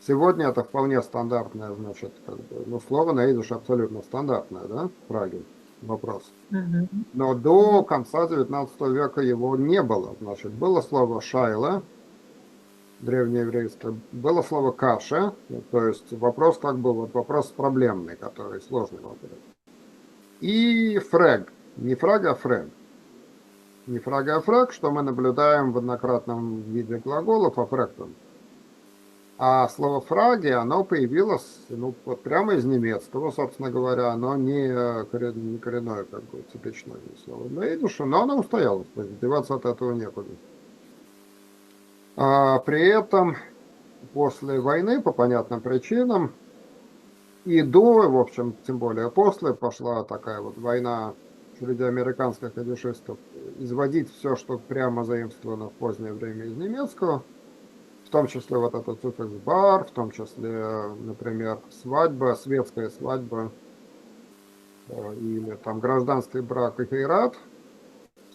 Сегодня это вполне стандартное, значит, как бы, ну, слово на идише абсолютно стандартное, да, фраги, вопрос. Мгм. Но до конца 19 века его не было, значит, было слово «шайла», древнееврейское, было слово каша, то есть вопрос как бы вот вопрос проблемный, который сложный вопрос. И фрег, не фраг, а фрег. Не фраг, а фрег, что мы наблюдаем в однократном виде глаголов афректом. А слово фраги, оно появилось, ну, вот прямо из немецкого, собственно говоря, оно не коренное, как бы, типичное слово для идиша, но оно устоялось, то есть деваться от этого некуда. При этом после войны, по понятным причинам, и до, в общем, тем более после, пошла такая вот война среди американских идишистов, изводить все, что прямо заимствовано в позднее время из немецкого, в том числе вот этот суффикс бар, в том числе, например, свадьба, светская свадьба, или там гражданский брак и хейрат.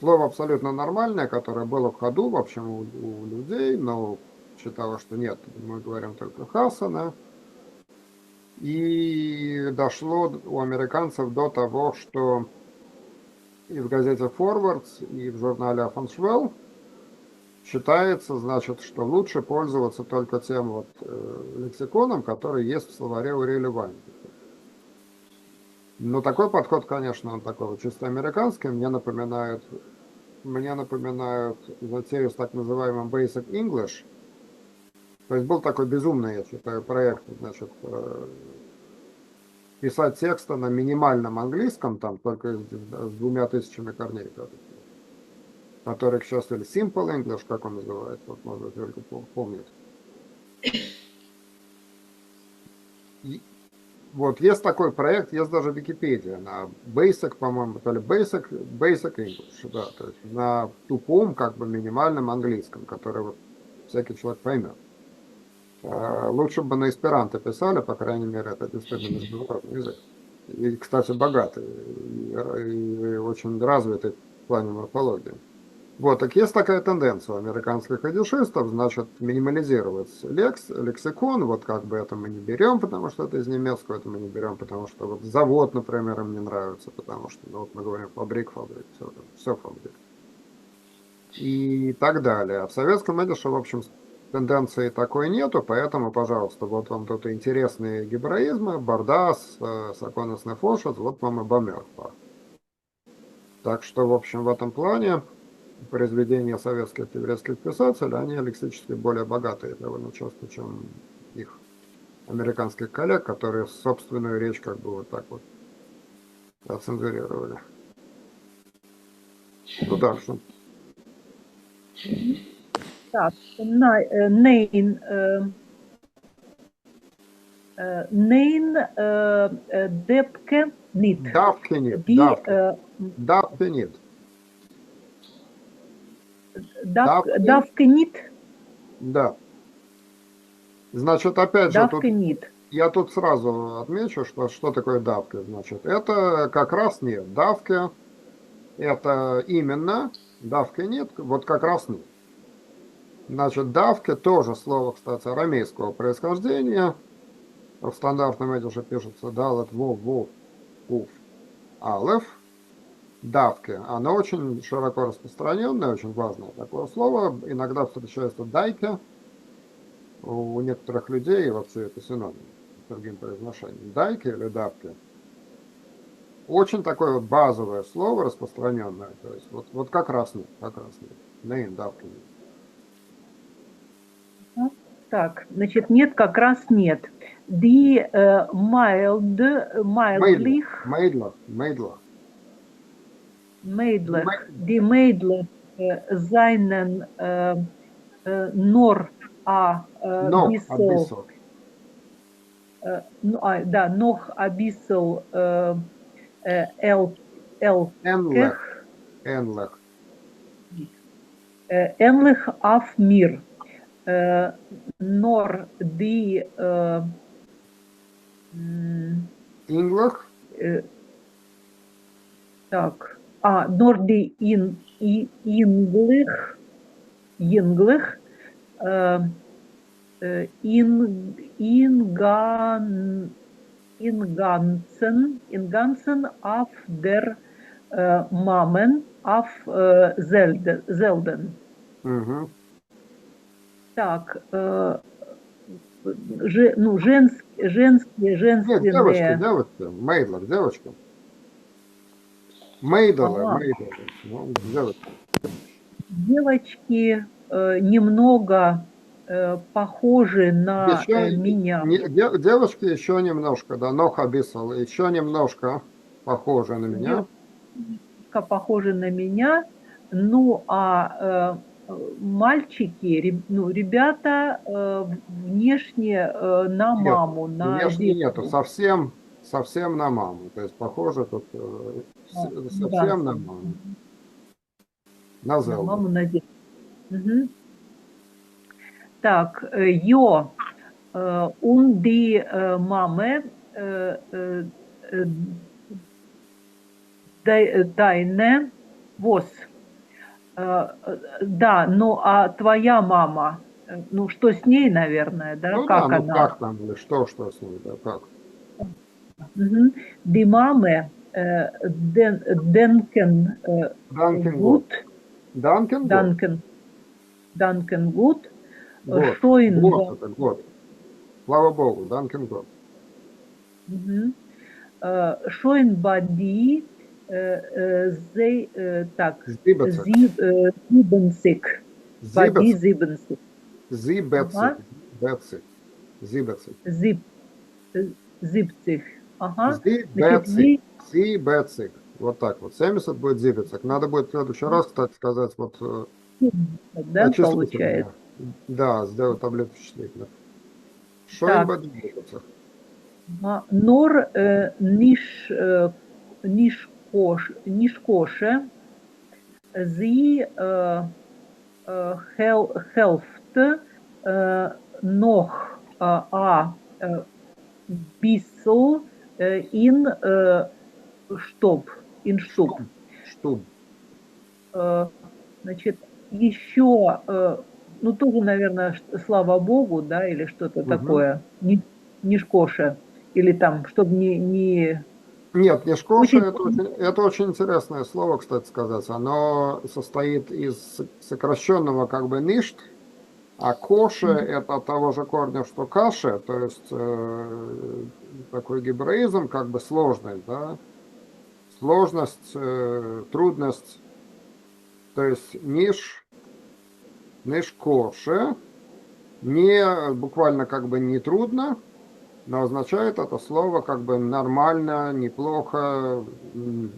Слово абсолютно нормальное, которое было в ходу, в общем, у людей, но считалось, что нет, мы говорим только хасана. И дошло у американцев до того, что и в газете Forwards, и в журнале Афаншвелл считается, значит, что лучше пользоваться только тем вот лексиконом, который есть в словаре Урили Вайнберга. Но такой подход, конечно, он такой вот чисто американский, мне напоминают затею с так называемым Basic English. То есть был такой безумный, я считаю, проект, значит, писать тексты на минимальном английском, там только с 2000 корней, который, к счастью, или Simple English, как он называется, вот, может, только помнит. И вот есть такой проект, есть даже Википедия на Basic, по-моему, то ли Basic English, да, то есть на тупом, как бы минимальном английском, который вот всякий человек поймет. Лучше бы на эсперанто писали, по крайней мере, это действительно международный язык. И, кстати, богатый, и очень развитый в плане морфологии. Вот, так есть такая тенденция у американских идишистов, значит, минимализировать лексикон, вот как бы это мы не берем, потому что это из немецкого, это мы не берем, потому что вот завод, например, им не нравится, потому что, ну, вот мы говорим фабрик, все фабрик. И так далее. А в советском идише, в общем, тенденции такой нету, поэтому, пожалуйста, вот вам тут интересные гебраизмы, бардас, саконос нефошес, вот вам и бомерфа. Так что, в общем, в этом плане произведения советских еврейских писателей, они лексически более богатые довольно часто, чем их американских коллег, которые собственную речь как бы вот так вот оцензурировали. Ну дальше. Так, nein, Депке нит. Давки нет, давки нет. Давке нит. Да. Значит, опять же, Давке нит. я тут сразу отмечу, что такое давки. Значит, это как раз нет. Давки это именно, давки нет, вот как раз нет. Значит, давки тоже слово, кстати, арамейского происхождения. В стандартном идише пишется далет, вов, уф, алеф. Давки. Оно очень широко распространенное, очень важное такое слово. Иногда встречается дайке. У некоторых людей вообще это синоним с другим произношением. Дайки или давки. Очень такое вот базовое слово, распространенное. То есть вот как раз нет. Нейн, давки нет. Так, значит, нет, как раз нет. Die mildlich, die Mädler seinen nur a bissel, noch a bissel ähnlich auf mir. Nor die English? Так, nor die English in ganzen auf der Mammen auf selten. Угу. Так, женские. Нет, девочки. Мейдлер, девочка. Мейдлер. Ну, девочки. Девочки немного похожи на меня. Девочки еще немножко, да, ноха бисал, еще немножко похожи на меня. Похожи на меня. Ну, а мальчики, ребята внешне на маму, на внешне нету, совсем на маму. То есть похоже тут совсем на маму. На Зелду. На маму, на детство. Угу. Так, йо, und die Mame deine was? Да, ну а твоя мама, ну что с ней, наверное, да? Ну как да, она? Ну как там, или что с ней, да, как? Die Mame denken gut. Danken gut. Год. Слава Богу, Данкен год. Schön bei die так, 70. Ага. Зи, Значит, бецик. Си, бецик. Вот так вот. 70 будет зибецик. Надо будет в следующий раз, кстати, сказать вот да, получается. числительное. Да, сделать таблицу числительных. Что-нибудь Так, двигаться. нор нишкоше, зи хелфт, нох бисл ин штоб, инштуб. Штуб. Значит, еще, ну, тоже, наверное, слава богу, да, или что-то Мгм. такое, не шкоша, или там, чтобы не... Нет, не шкоша, Очень... это очень интересное слово, кстати сказать. Оно состоит из сокращенного как бы ништ, а коше это от того же корня, что каше, то есть такой гибраизм, как бы сложность, да? Сложность, трудность, то есть ниш коше, не буквально как бы не трудно, но означает это слово как бы нормально, неплохо,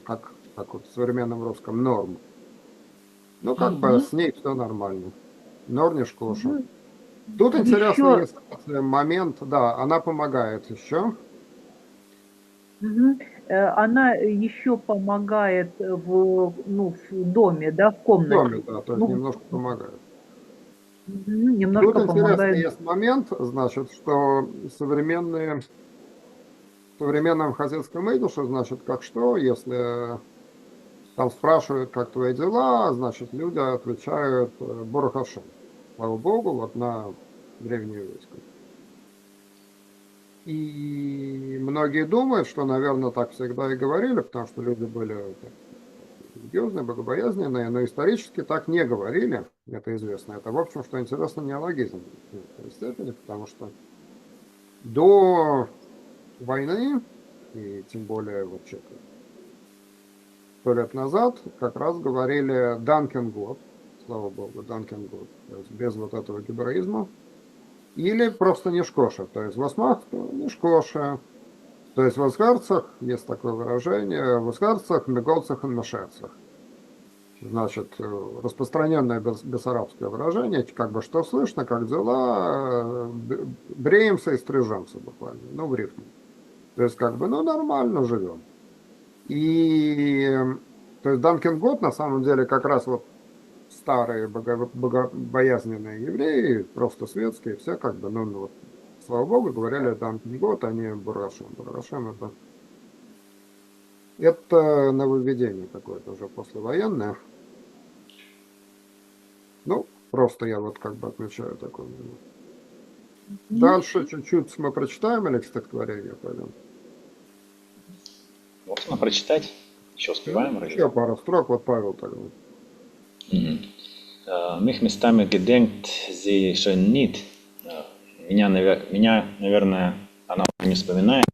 как вот в современном русском норм. Ну, как бы с ней все нормально. Норниш коша. Тут интересный Еще, есть момент, да, она помогает еще. она еще помогает ну, в доме, да, в В доме, комнате. да, то есть Ну, немножко помогает. Тут немножко интересный помогает. есть момент, значит, что в современном хасидском идуше, значит, как что, если там спрашивают, как твои дела, значит, люди отвечают Борух Ашем. Слава Богу, вот на древнееврейском. И многие думают, что, наверное, так всегда и говорили, потому что люди были так, религиозные, богобоязненные, но исторически так не говорили, это известно. Это, в общем, что интересно, неологизм в некоторой степени, потому что до войны, и тем более вот что-то 100 лет назад, как раз говорили «данкен год», слава богу, «данкен год», то есть без вот этого гибраизма, или просто «нишкоша», то есть в османском «нишкоша», то есть в асгарцах есть такое выражение, в асгарцах, меголцах и мешерцах. Значит, распространенное бессарабское выражение, как бы что слышно, как дела, бреемся и стрижемся буквально, ну, в рифме. То есть, как бы, ну, нормально живем. И, то есть, Данкин год, на самом деле, как раз вот старые богобоязненные евреи, просто светские, все как бы, ну вот, слава богу, говорили Данкин год, а не Бурашем. Бурашем это нововведение какое-то уже послевоенное. Ну, просто я вот как бы отмечаю такой момент. Дальше чуть-чуть мы прочитаем или к стихотворению пойдем? Можно прочитать? Еще успеваем? Еще пару строк, вот Павел тогда. Mich местами gedenkt sie schon nicht. Меня, наверное, она уже не вспоминает.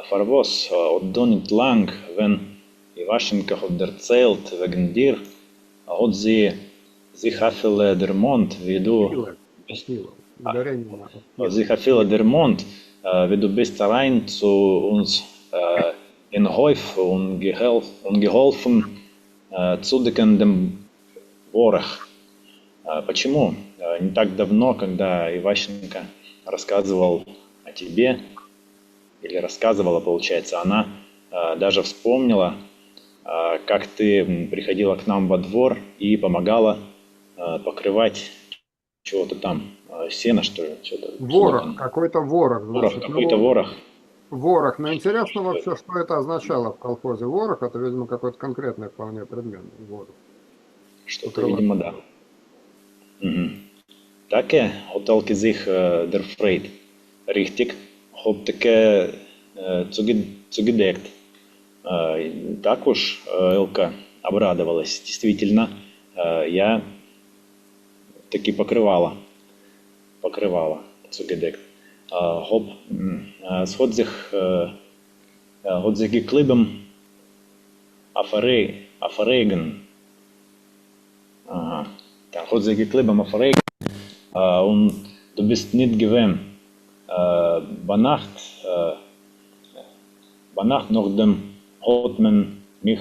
Фарвос отдо nicht lang, wenn Ивашенко hat erzählt wegen dir, hat sie sich afele der Mond, wie du Ударение на sich afele der Mond, wie du bist rein zu uns in Häuf und geholfen zu dem Ворох. Почему? Не так давно, когда Иващенко рассказывал о тебе, или рассказывала, получается, она даже вспомнила, как ты приходила к нам во двор и помогала покрывать чего-то там, сено, что ли, что-то. ворох, какой-то ворох, Ворох, значит. какой-то ворох. Ворох. Но интересно вообще, что это означало в колхозе. Ворох, это, видимо, какой-то конкретный вполне предмет. Ворох. Что-то, видимо, да. Таке, отелки sich der Freit. Richtig, hab таке zugedeckt. Так уж Элка обрадовалась. Действительно, я таки покрывала. Zugedeckt. Hab es hat sich geklebt afregen. Dann hat sich geklebt afregen. Und du bist nicht gewesen. Bei Nacht Banach noch dem hat man mich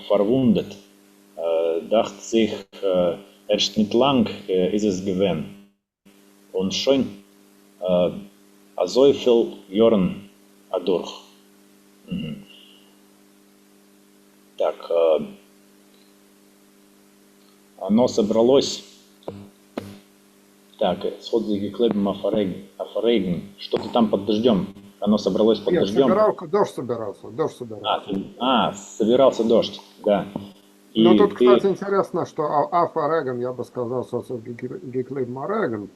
verwundet. Dachte sich, erst nicht lang ist es gewesen. Und schon so viel Jahren durch. Так, оно собралось. Так, сход за Геклебом Афорейген. Что ты там под дождем? Оно собралось под Нет, дождем. дождь собирался. Собирался дождь, да. И Ну, тут, ты, кстати, интересно, что Афореген, я бы сказал, социогеклеб Афореген.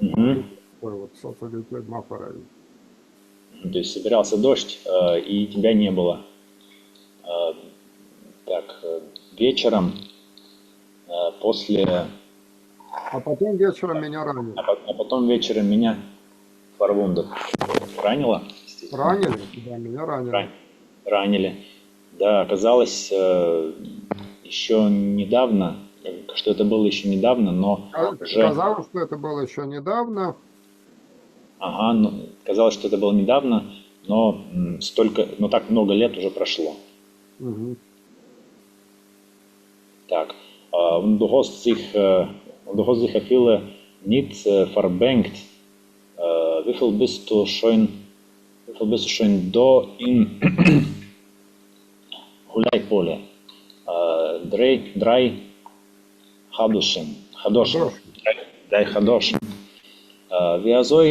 Мгм. Такой вот социогеклеб Афореген. То есть собирался дождь, и тебя не было. Так, вечером после... А потом вечером меня ранили. А потом вечером меня Фарвундет ранило. Ранили? Да, меня ранили. Ранили. Да, оказалось еще недавно, что это было еще недавно, но уже... Казалось, что это было еще недавно. Ага, казалось, что это было недавно, но так много лет уже прошло. Угу. Так, und du hast sich viele nicht verbenkt. Wie viel bist du schon da in Гуляйполе? Drei Hadoschen. Drei Hadoschen. Wieso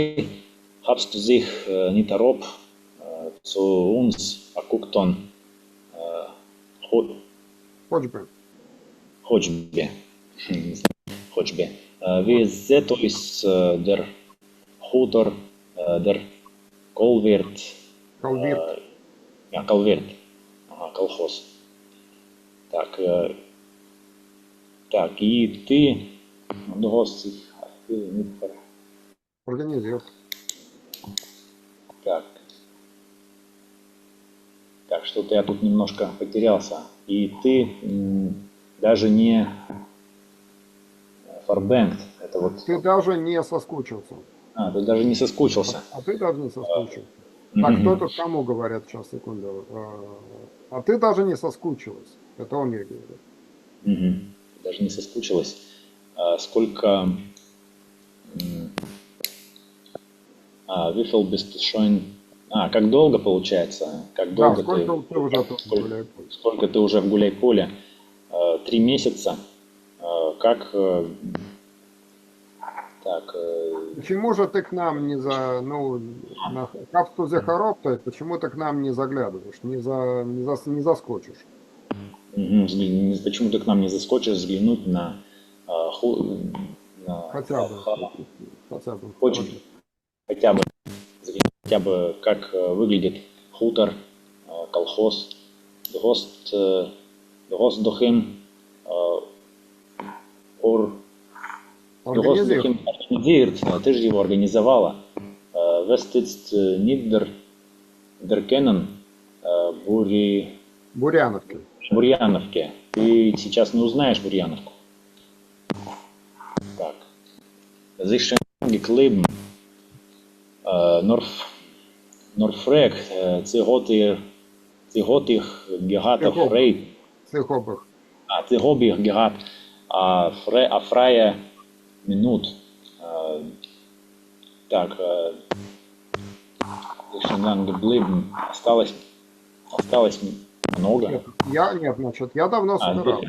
hast du dich nicht erlaubt, zu uns gucken? Хочбе. Wie sieht aus der Hutor, der Kolwirt? Ja, Kolwirt. Ага, колхоз. Так, и ты Организирует. Так, что-то я тут немножко потерялся. И ты даже не фарбенкт. Это вот... Ты даже не соскучился. Ты даже не соскучился. А ты даже не соскучился. Так, кто тут кому говорят? Сейчас, секунду. А ты даже не соскучилась. Это он мне говорит. Даже не соскучилась. Сколько... Wie bist du schon... как долго получается? Как долго сколько ты уже в Гуляйполе? 3 месяца. Как... Так... Почему же ты к нам не на капсу Захаропта, почему ты к нам не заглядываешь, не заскочишь? Почему ты к нам не заскочишь взглянуть на... Хотя бы как выглядит хутор, колхоз. Du hast doch ihn организиert, ты же его организовала. Was ist nicht der Kennen Бурьяновке. Ты сейчас не узнаешь Бурьяновку. Так. Sich schon gekleben. Norfrek, sie hat ich gehabt frei. Sie habe ich gehabt freie Minute. Так, schon lang geblieben. Осталось много. Значит, я давно собирал.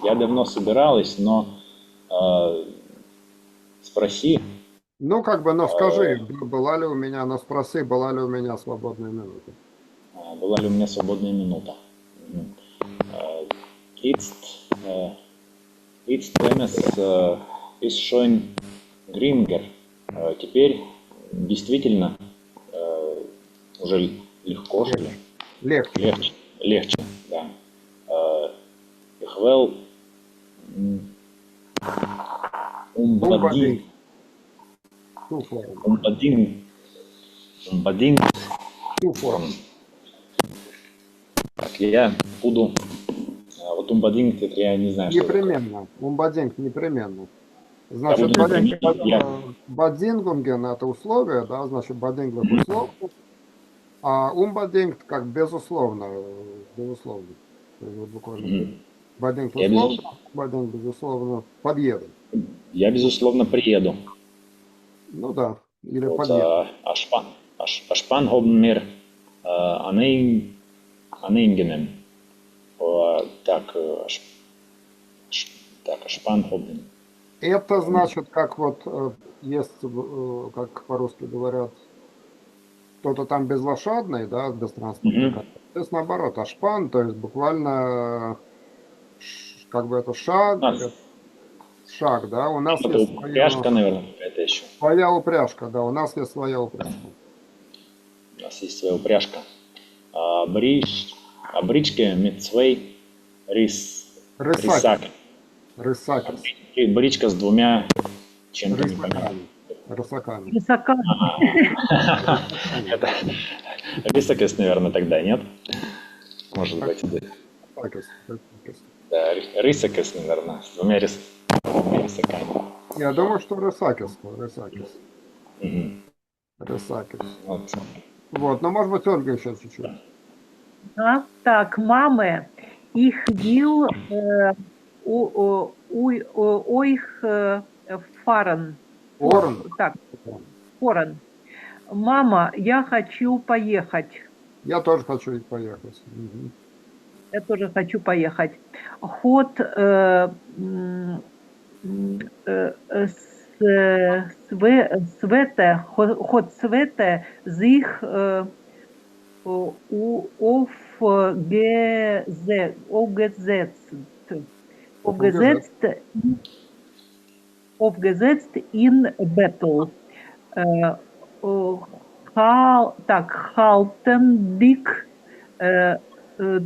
Я давно собиралась, но спроси. Скажи, была ли у меня, спроси, была ли у меня свободная минута. Была ли у меня свободная минута? Jetzt ist schon Грингер. Теперь действительно уже легко, что ли? Легче, да. Ich will unbedingt. Так, я буду... Вот unbedingt, это я не знаю, непременно. Unbedingt, непременно. Значит, бадингунген это условие, да, значит, бадинглых условий. А unbedingt как безусловно, безусловно. То есть вот буквально Мгм. unbedingt Я, условно, безус- unbedingt безусловно подъеду. я, безусловно, приеду. Ну да, или Вот, подъеду. Ашпан Хобмир, Анейнгенем. Так, так, Ашпан Хобмир. Это значит, как вот есть, как по-русски говорят, кто-то там безлошадный, да, бестранспортный, Мгм. как здесь наоборот, ашпан, то есть буквально как бы это шаг, У нас шаг, да, у нас что-то есть упряжка, наверное, какая-то еще. своя упряжка, да, у нас есть своя упряжка. У нас есть своя упряжка. Бричке Митцвей Рис Рысакис, Рисак. рысакис, И бричка с двумя чем-то непонятным. рысаками, рысаками, Высока. рысаками, Это Рисакес, наверное, тогда, нет? Может быть. рысакис, рысакис. Да, Рисакес, наверное, с двумя рисаками. Я думаю, что рысакис, рысакис, Мгм. рысакис. Вот. Вот, но может быть Ольга еще чуть-чуть. Да. Так, мамы, их will ойх фарен. Орн. Так, форен. Мама, я хочу поехать. Я тоже хочу поехать. Мгм. Я тоже хочу поехать. Ход ход свете zich aufgesetzt, aufgesetzt, aufgesetzt in battle. Äh, так, halten dich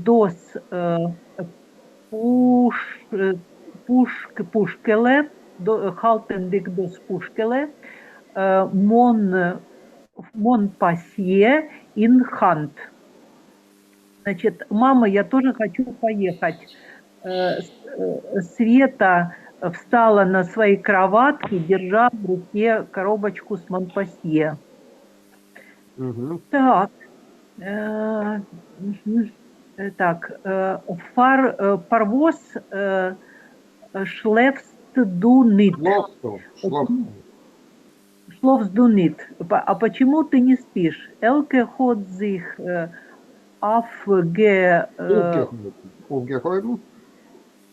das Пушкеле, halten dich das Пушкеле, Монпасье in Hand. Значит, мама, я тоже хочу поехать. Света встала на своей кроватке, держа в руке коробочку с Монпасье. Мгм. Так, так, парвоз schläfst du nicht? Шлофту. Schläfst du nicht? А почему ты не спишь? Elke hat sich Aufgehoben.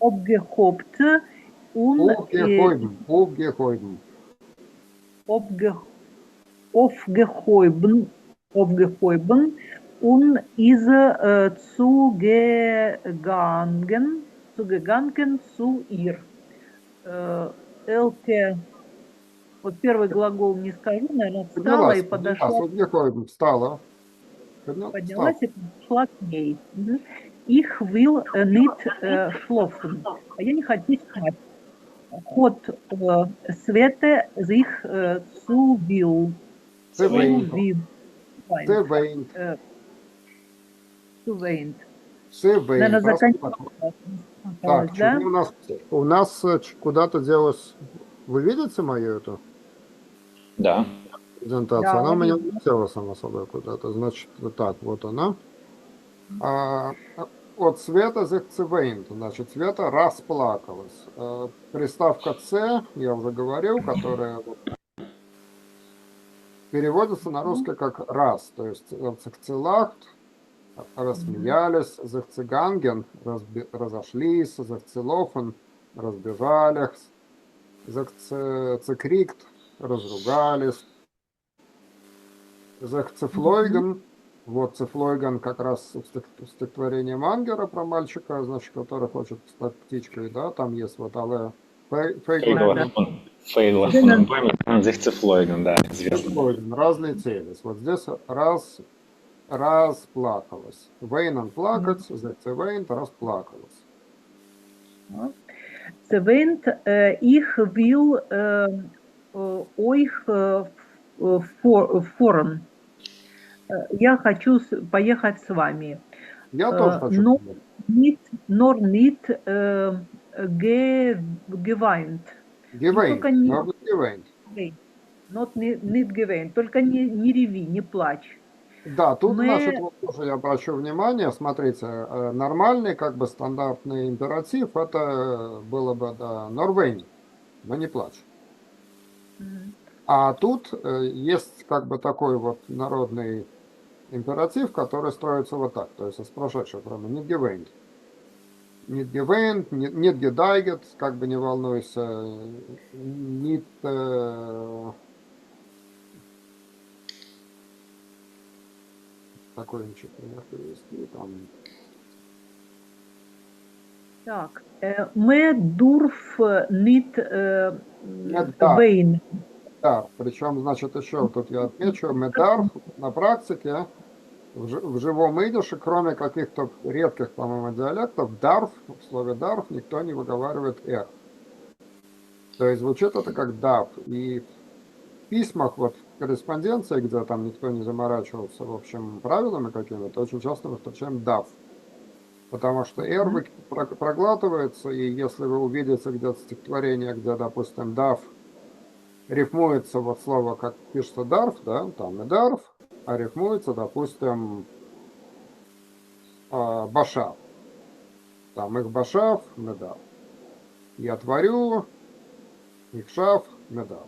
abgehobt und Aufgehoben. aufgehoben und ist zugegangen zu ihr. Elke, вот первый глагол не скажу, наверное, встала и подошла, Aufgehoben. Встала. поднялась и подошла к ней. Ich will nicht schlafen. А я не хочу спать. Ход Свете sich zuwill. Zuweint. Zuweint. Zuweint. Наверное, Zuweint. закончилось, Так, да? что у нас куда-то делось. Вы видите мою эту Да. презентацию? Да, Она у меня видно. улетела сама собой куда-то. Значит, вот так, вот она. От Света Зехцевейнт, значит, Света расплакалась. Приставка «ц», я уже говорил, которая переводится на русский как «раз», то есть «зехцелахт», рассмеялись, «зехцеганген», разошлись, «зехцелофен», разбежались, «зехцекрикт», разругались, «зехцефлойген». Вот Цифлойган как раз стихотворение Мангера про мальчика, значит, который хочет стать птичкой, да, там есть вот але Фейгла Фейгла. фон Зихцефлойген, да, известно. разные цели. Вот здесь расплакалась. Вейнан плакать, Зехцевейнт расплакалась. Свент, ich will euch форен. Я хочу поехать с вами. Я тоже хочу. Но nor nicht geweint. Гевейнт, не- Гевейнт. Not nicht geweint. Только не реви, не плачь. Да, тут, Мы, значит, вот тоже я обращу внимание, смотрите, нормальный, как бы стандартный императив, это было бы, да, Норвень, но не плачь. м, А тут есть как бы такой вот народный императив, который строится вот так, то есть из прошедшего времени, не гевейнт. Не гевейнт, не гедайгет, как бы не волнуйся, не такой ничего пример привести, там, так, мы дурф нит нет, да, вейн. да, причем, значит, еще тут я отмечу, медар на практике в живом идише, кроме каких-то редких, по-моему, диалектов, дарф, в слове дарф никто не выговаривает «р». То есть звучит это как дав. И в письмах, вот в корреспонденции, где там никто не заморачивался, в общем, правилами какими-то, очень часто мы встречаем дав. Потому что «р» проглатывается, и если вы увидите где-то стихотворение, где, допустим, дав рифмуется вот слово, как пишется дарф, да, там и дарф, а рифмуется, допустим, башав. Там их башав, медав. Я творю, их шав, медав.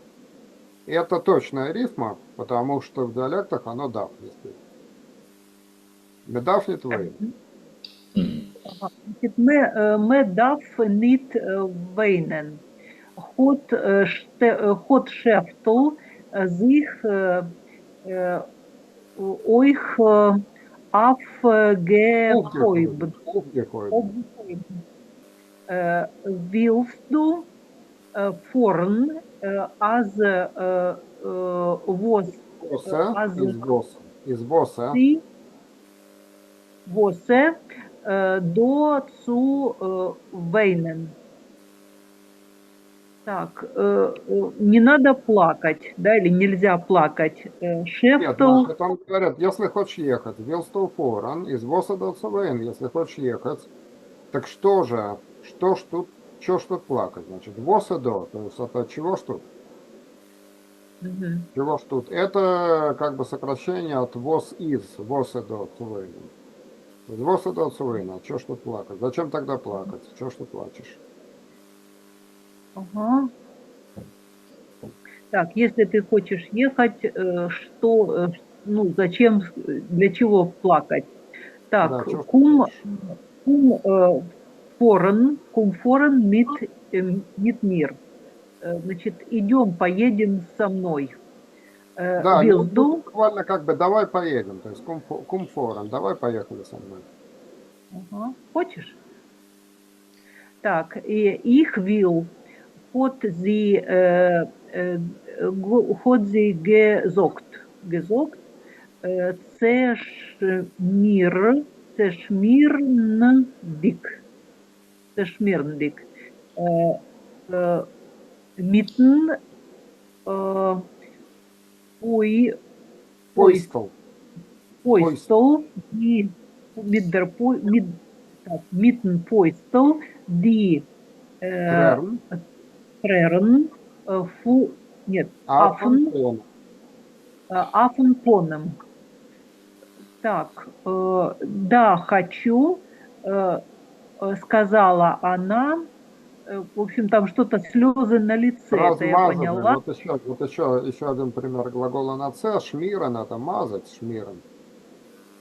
И это точная рифма, потому что в диалектах оно дав, действительно. Медав не твоим. Ага. Значит, мы дав нит вейнен. Ход шефтл зих ойх Aufgehoben. aufgehäubt. Aufgehoben. Willst du vorn was Восе as из воса. Из воса. ты восе до цу вейнен. Так, не надо плакать, да, или нельзя плакать. Нет, Шефтл, значит, он говорит, если хочешь ехать, Вилстов форан, из воса до Цувейн, если хочешь ехать, так что же, что ж тут плакать, значит, воса до, то есть это чего ж тут? мгм. Чего ж тут? Это как бы сокращение от ВОЗ из, ВОЗ и до Цувейна. Из ВОЗ и до Цувейна. Чего ж тут плакать? Зачем тогда плакать? Чего ж ты плачешь? Ага. Так, если ты хочешь ехать, ну, зачем, для чего плакать? Да, Так, чего ж ты кум, плачешь? кум форен мит мир. Значит, идем, поедем со мной. Да, ну, тут Вилду, буквально как бы давай поедем, то есть кумфором, давай поехали со мной. ага, хочешь? Так, и их вил, ход sie, ход sie gesagt, Цешмір, Цешмірндік, Цешмірндік, мітн, пой, Пойстол. пойстол, ді, мітн пойстол, ді, Трерн. трерн, нет, афен, Афон. афен понем. Так, да, хочу, сказала она. В общем, там что-то слезы на лице, это я Размазываем. поняла. Вот еще один пример глагола на «ц». Шмирен– это мазать, шмирен.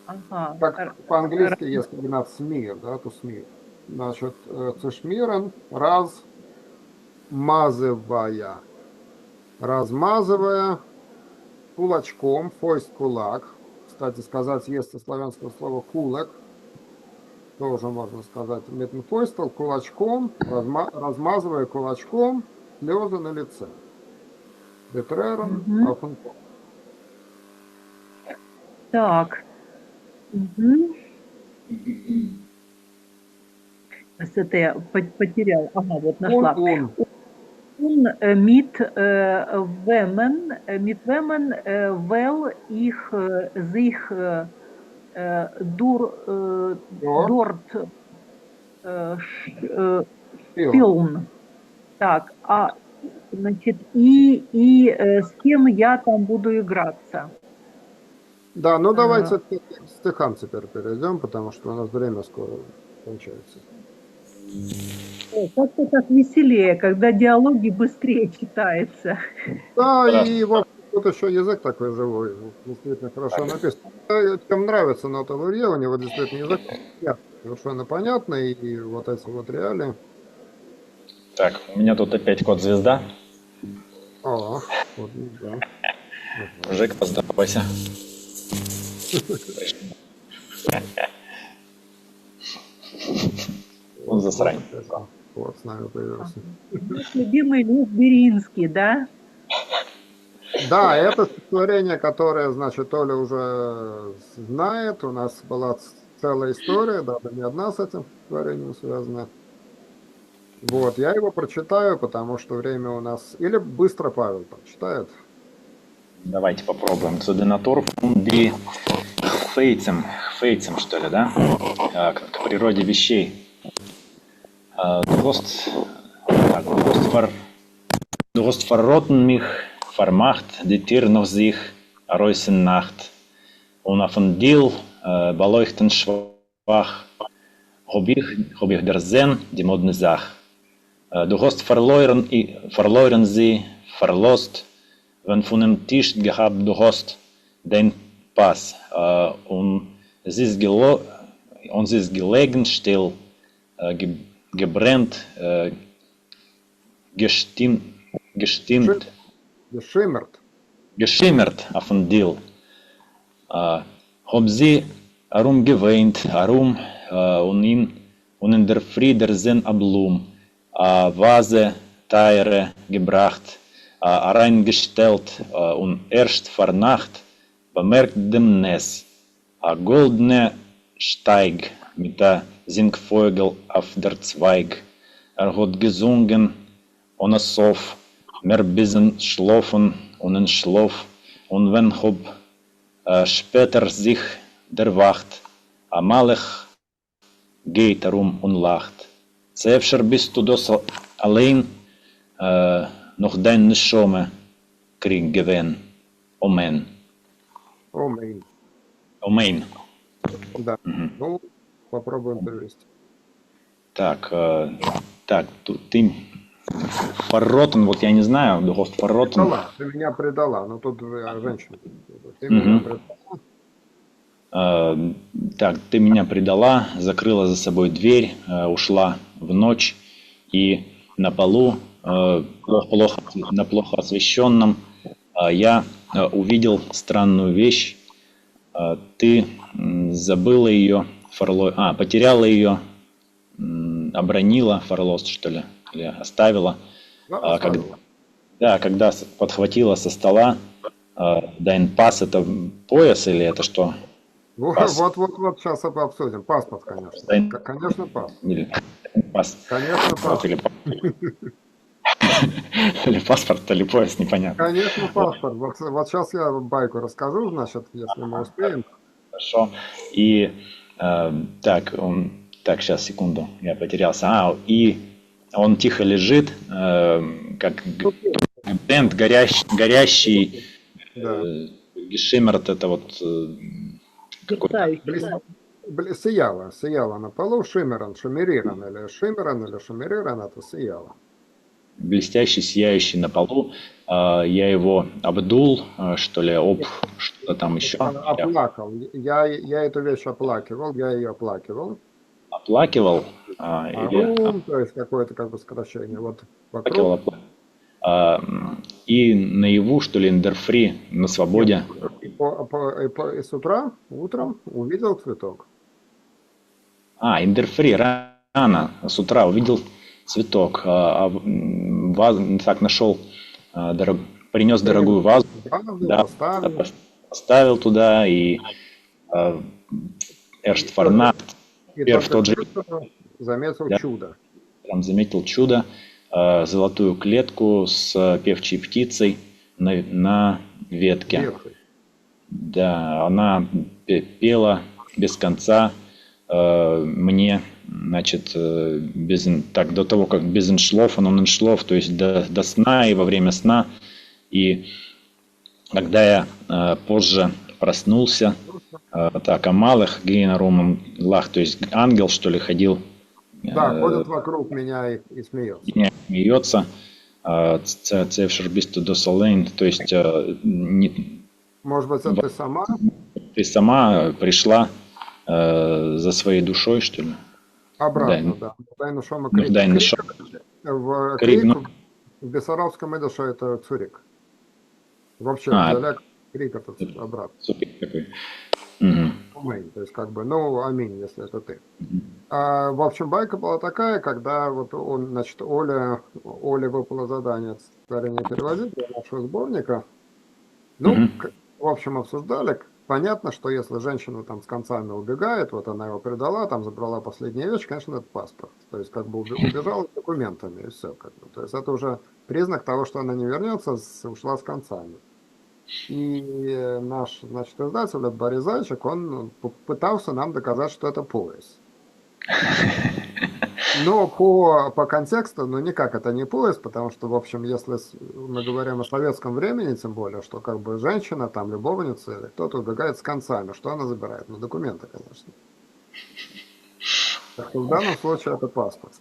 Ага. Как по-английски есть комбинат смир, да, to smear. Значит, цешмирен размазывая. Размазывая кулачком, фойст кулак. Кстати сказать, есть и славянское слово кулак. Тоже можно сказать метнфойстал кулачком, размазывая кулачком слезы на лице. Детрерон, Мгм. афунпо. Так. Мгм. Это я потеряла. Ага, вот нашла. Он. Mit Wemmen wel ich sich dort Film. Так, значит, с кем я там буду играться? Да, ну А, давайте к стихам теперь перейдем, потому что у нас время скоро кончается. Как-то так веселее, когда диалоги быстрее читается. Да, Да. и вот тут еще язык такой живой, действительно хорошо написан. Чем нравится Нота Лурье, у него действительно язык совершенно понятный, и вот эти вот реалии. Так, у меня тут опять код звезда. О, вот, да. Ага. Жек, поздоровайся. Он засрань. Вот с нами появился. Наш любимый Лев Беринский, да? Да, это стихотворение, которое, значит, Оля уже знает. У нас была целая история, даже не одна с этим стихотворением связана. Вот, я его прочитаю, потому что время у нас... Или быстро Павел там читает. Давайте попробуем. Цуденатур фунди хфейцем, что ли, да? К природе вещей. Du hast verrotten mich, vermacht die Tür noch sich, Reusen Nacht. Und auf den Dill beleuchten schwach, hab ich der Sinn, die modne Sach. Du hast verloren sie, verlost, wenn von dem Tisch gehabt du hast den Pass. Und sie ist gelegen still, gebrannt, gestimmt, Geschimmert. geschimmert auf den Dill. Hab sie herumgeweint, und in der Früh der Sinn ablum, Vase, Teire gebracht, reingestellt, und erst vor Nacht bemerkt dem Ness, goldene Steig mit der Singvogel auf der Zweig. Hat gesungen, ohne Sof, mehr bisschen schlafen und ein Schlaf, und wenn hab später sich der Wacht, Amalech geht herum und lacht. Zuerst bist du das allein, noch dein Neshome Krieg gewinn. Amen. Омейн. Amen. Да. Ну, попробуем перевести. Так, ты Фарротен, вот я не знаю, du hast verrotten. Предала, ты меня предала. Ну, тут женщина. Ты меня предала. Так, ты меня предала, закрыла за собой дверь, ушла в ночь, и на полу, на плохо освещенном, я увидел странную вещь. Ты забыла ее, потеряла ее, обронила, фарлост, что ли, или оставила. Да, Когда подхватила со стола, Дайн пас, это пояс или это что? вот, Пас. вот сейчас это обсудим. Паспорт, конечно. Дайн- Конечно, паспорт. Или пас. Конечно, паспорт. Или паспорт, или пояс, непонятно. Конечно, паспорт. Вот сейчас я байку расскажу, значит, если мы успеем. Хорошо. И так, сейчас, секунду, я потерялся. И он тихо лежит, как бренд горящий, Да. гешиммерт, это вот какой-то. Сияло на полу. Шиммеран, шамериран или шамериран, это сияло. Блестящий, сияющий на полу. Я его обдул, что ли, что-то там еще. Оплакал. Я эту вещь оплакивал, я ее оплакивал. Оплакивал. Или То есть какое-то как бы сокращение. Вот оплакивал, вокруг. И наяву, что ли, эндерфри, на свободе. И с утра, утром увидел цветок. Эндерфри, рано, с утра увидел цветок. Так нашел, принес дорогую вазу. Да, поставил туда и Эрштфарнат. И в тот же заметил Да. чудо. Там заметил чудо, золотую клетку с певчей птицей на ветке. Веткой. Да, она пела без конца мне, значит, до того, как без иншлов, то есть до сна и во время сна. И когда я позже проснулся. Так, Амалах Гейнарум Лах, то есть ангел, что ли, ходил, Да, ходит вокруг меня и смеется. не смеется. Цевшер бисту досолейн, то есть Может быть, это ты сама? ты сама пришла за своей душой, что ли? Обратно, да. Дайну Шома Ну, Крик. дай Крик, нашел. в, Крик, крик ну. в бессарабском идыше это цурик. Вообще, А, диалект крик это обратно. супер такой. Мгм. Аминь. То есть, как бы, ну, аминь, если это ты. В общем, байка была такая, когда вот он, значит, Оле выпало задание творение переводить для нашего сборника. Ну, Мгм. в общем, обсуждали. Понятно, что если женщина там с концами убегает, вот она его предала, там забрала последнюю вещь, конечно, это паспорт. То есть, как бы убежала с документами, и все. Как бы. То есть, это уже признак того, что она не вернется, ушла с концами. И наш, значит, издатель, Борис Зайчик, он пытался нам доказать, что это пояс. Но по контексту, ну никак это не пояс, потому что, в общем, если мы говорим о советском времени, тем более, что как бы женщина, там, любовница или кто-то убегает с концами, что она забирает? Ну, документы, конечно. Так что в данном случае это паспорт.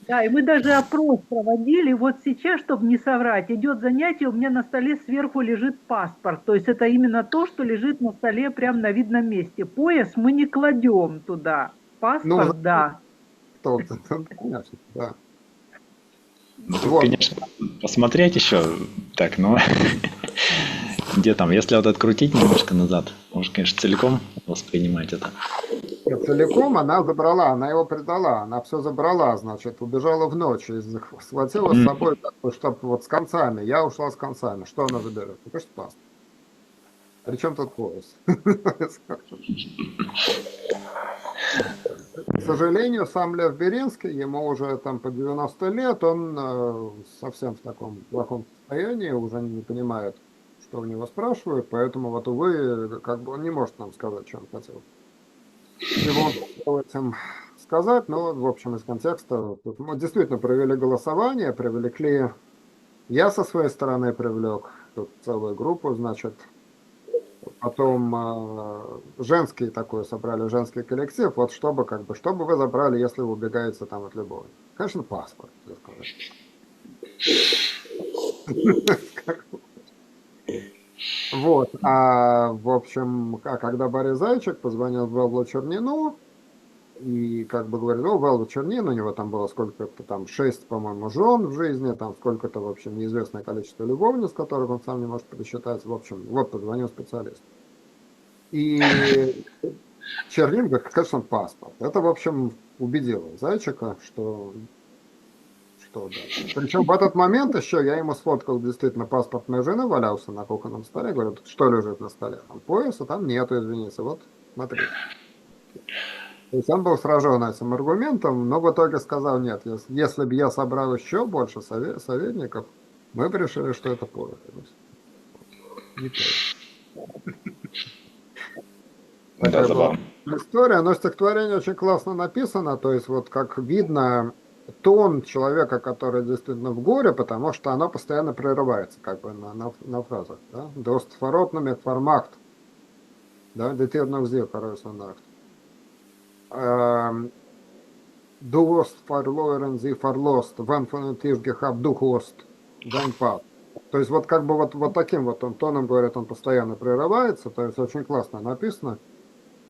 Да, и мы даже опрос проводили. Вот сейчас, чтобы не соврать, идет занятие, у меня на столе сверху лежит паспорт. То есть это именно то, что лежит на столе прямо на видном месте. Пояс мы не кладем туда. Ну, Паспорт, да. конечно, да. Ну, тут, Вот. конечно, посмотреть еще. Так, ну, где там? Если вот открутить немножко назад, можно, конечно, целиком воспринимать это. Нет, целиком она забрала, она его предала, она все забрала, значит, убежала в ночь, и схватила с собой, чтобы вот с концами, я ушла с концами, что она заберет? Ну, конечно, паспорт. Причем тут пояс? К сожалению, сам Лев Беринский, ему уже там по 90 лет, он совсем в таком плохом состоянии, уже не понимает, что у него спрашивают, поэтому вот, увы, как бы он не может нам сказать, что он хотел. Чего он хотел этим сказать, но, в общем, из контекста, тут мы действительно провели голосование, привлекли, я со своей стороны привлек тут целую группу, значит, потом женский такой собрали, женский коллектив, вот чтобы как бы, чтобы вы забрали, если вы убегаете там от любови. Конечно, паспорт, я сказать. Вот, в общем, когда Борис Зайчик позвонил Веллу Чернину, и как бы говорит, ну, Велла Чернин, у него там было сколько-то там, 6, по-моему, жен в жизни, там сколько-то, в общем, неизвестное количество любовниц, которых он сам не может пересчитать, в общем, вот позвонил специалист. И Чернин говорит, конечно, паспорт. Это, в общем, убедило Зайчика, что да. Причем в этот момент еще я ему сфоткал действительно паспорт моей жены, валялся на кухонном столе, говорю, что лежит на столе? Там пояса, там нету, извините, вот, смотри. То есть он был сражен этим аргументом, но в итоге сказал, нет, если бы я собрал еще больше советников, мы бы решили, что это пояс. Не пояс. Да, забавно. История, но стихотворение очень классно написано, то есть вот как видно тон человека, который действительно в горе, потому что оно постоянно прерывается как бы на фразах. Да? Дост форотными формакт, да, детирнов зил, короче, Дуост фарлойрен зи фарлост, ван фонетиш гехаб духост, ван пап. То есть вот как бы вот таким вот он тоном говорит, он постоянно прерывается, то есть очень классно написано.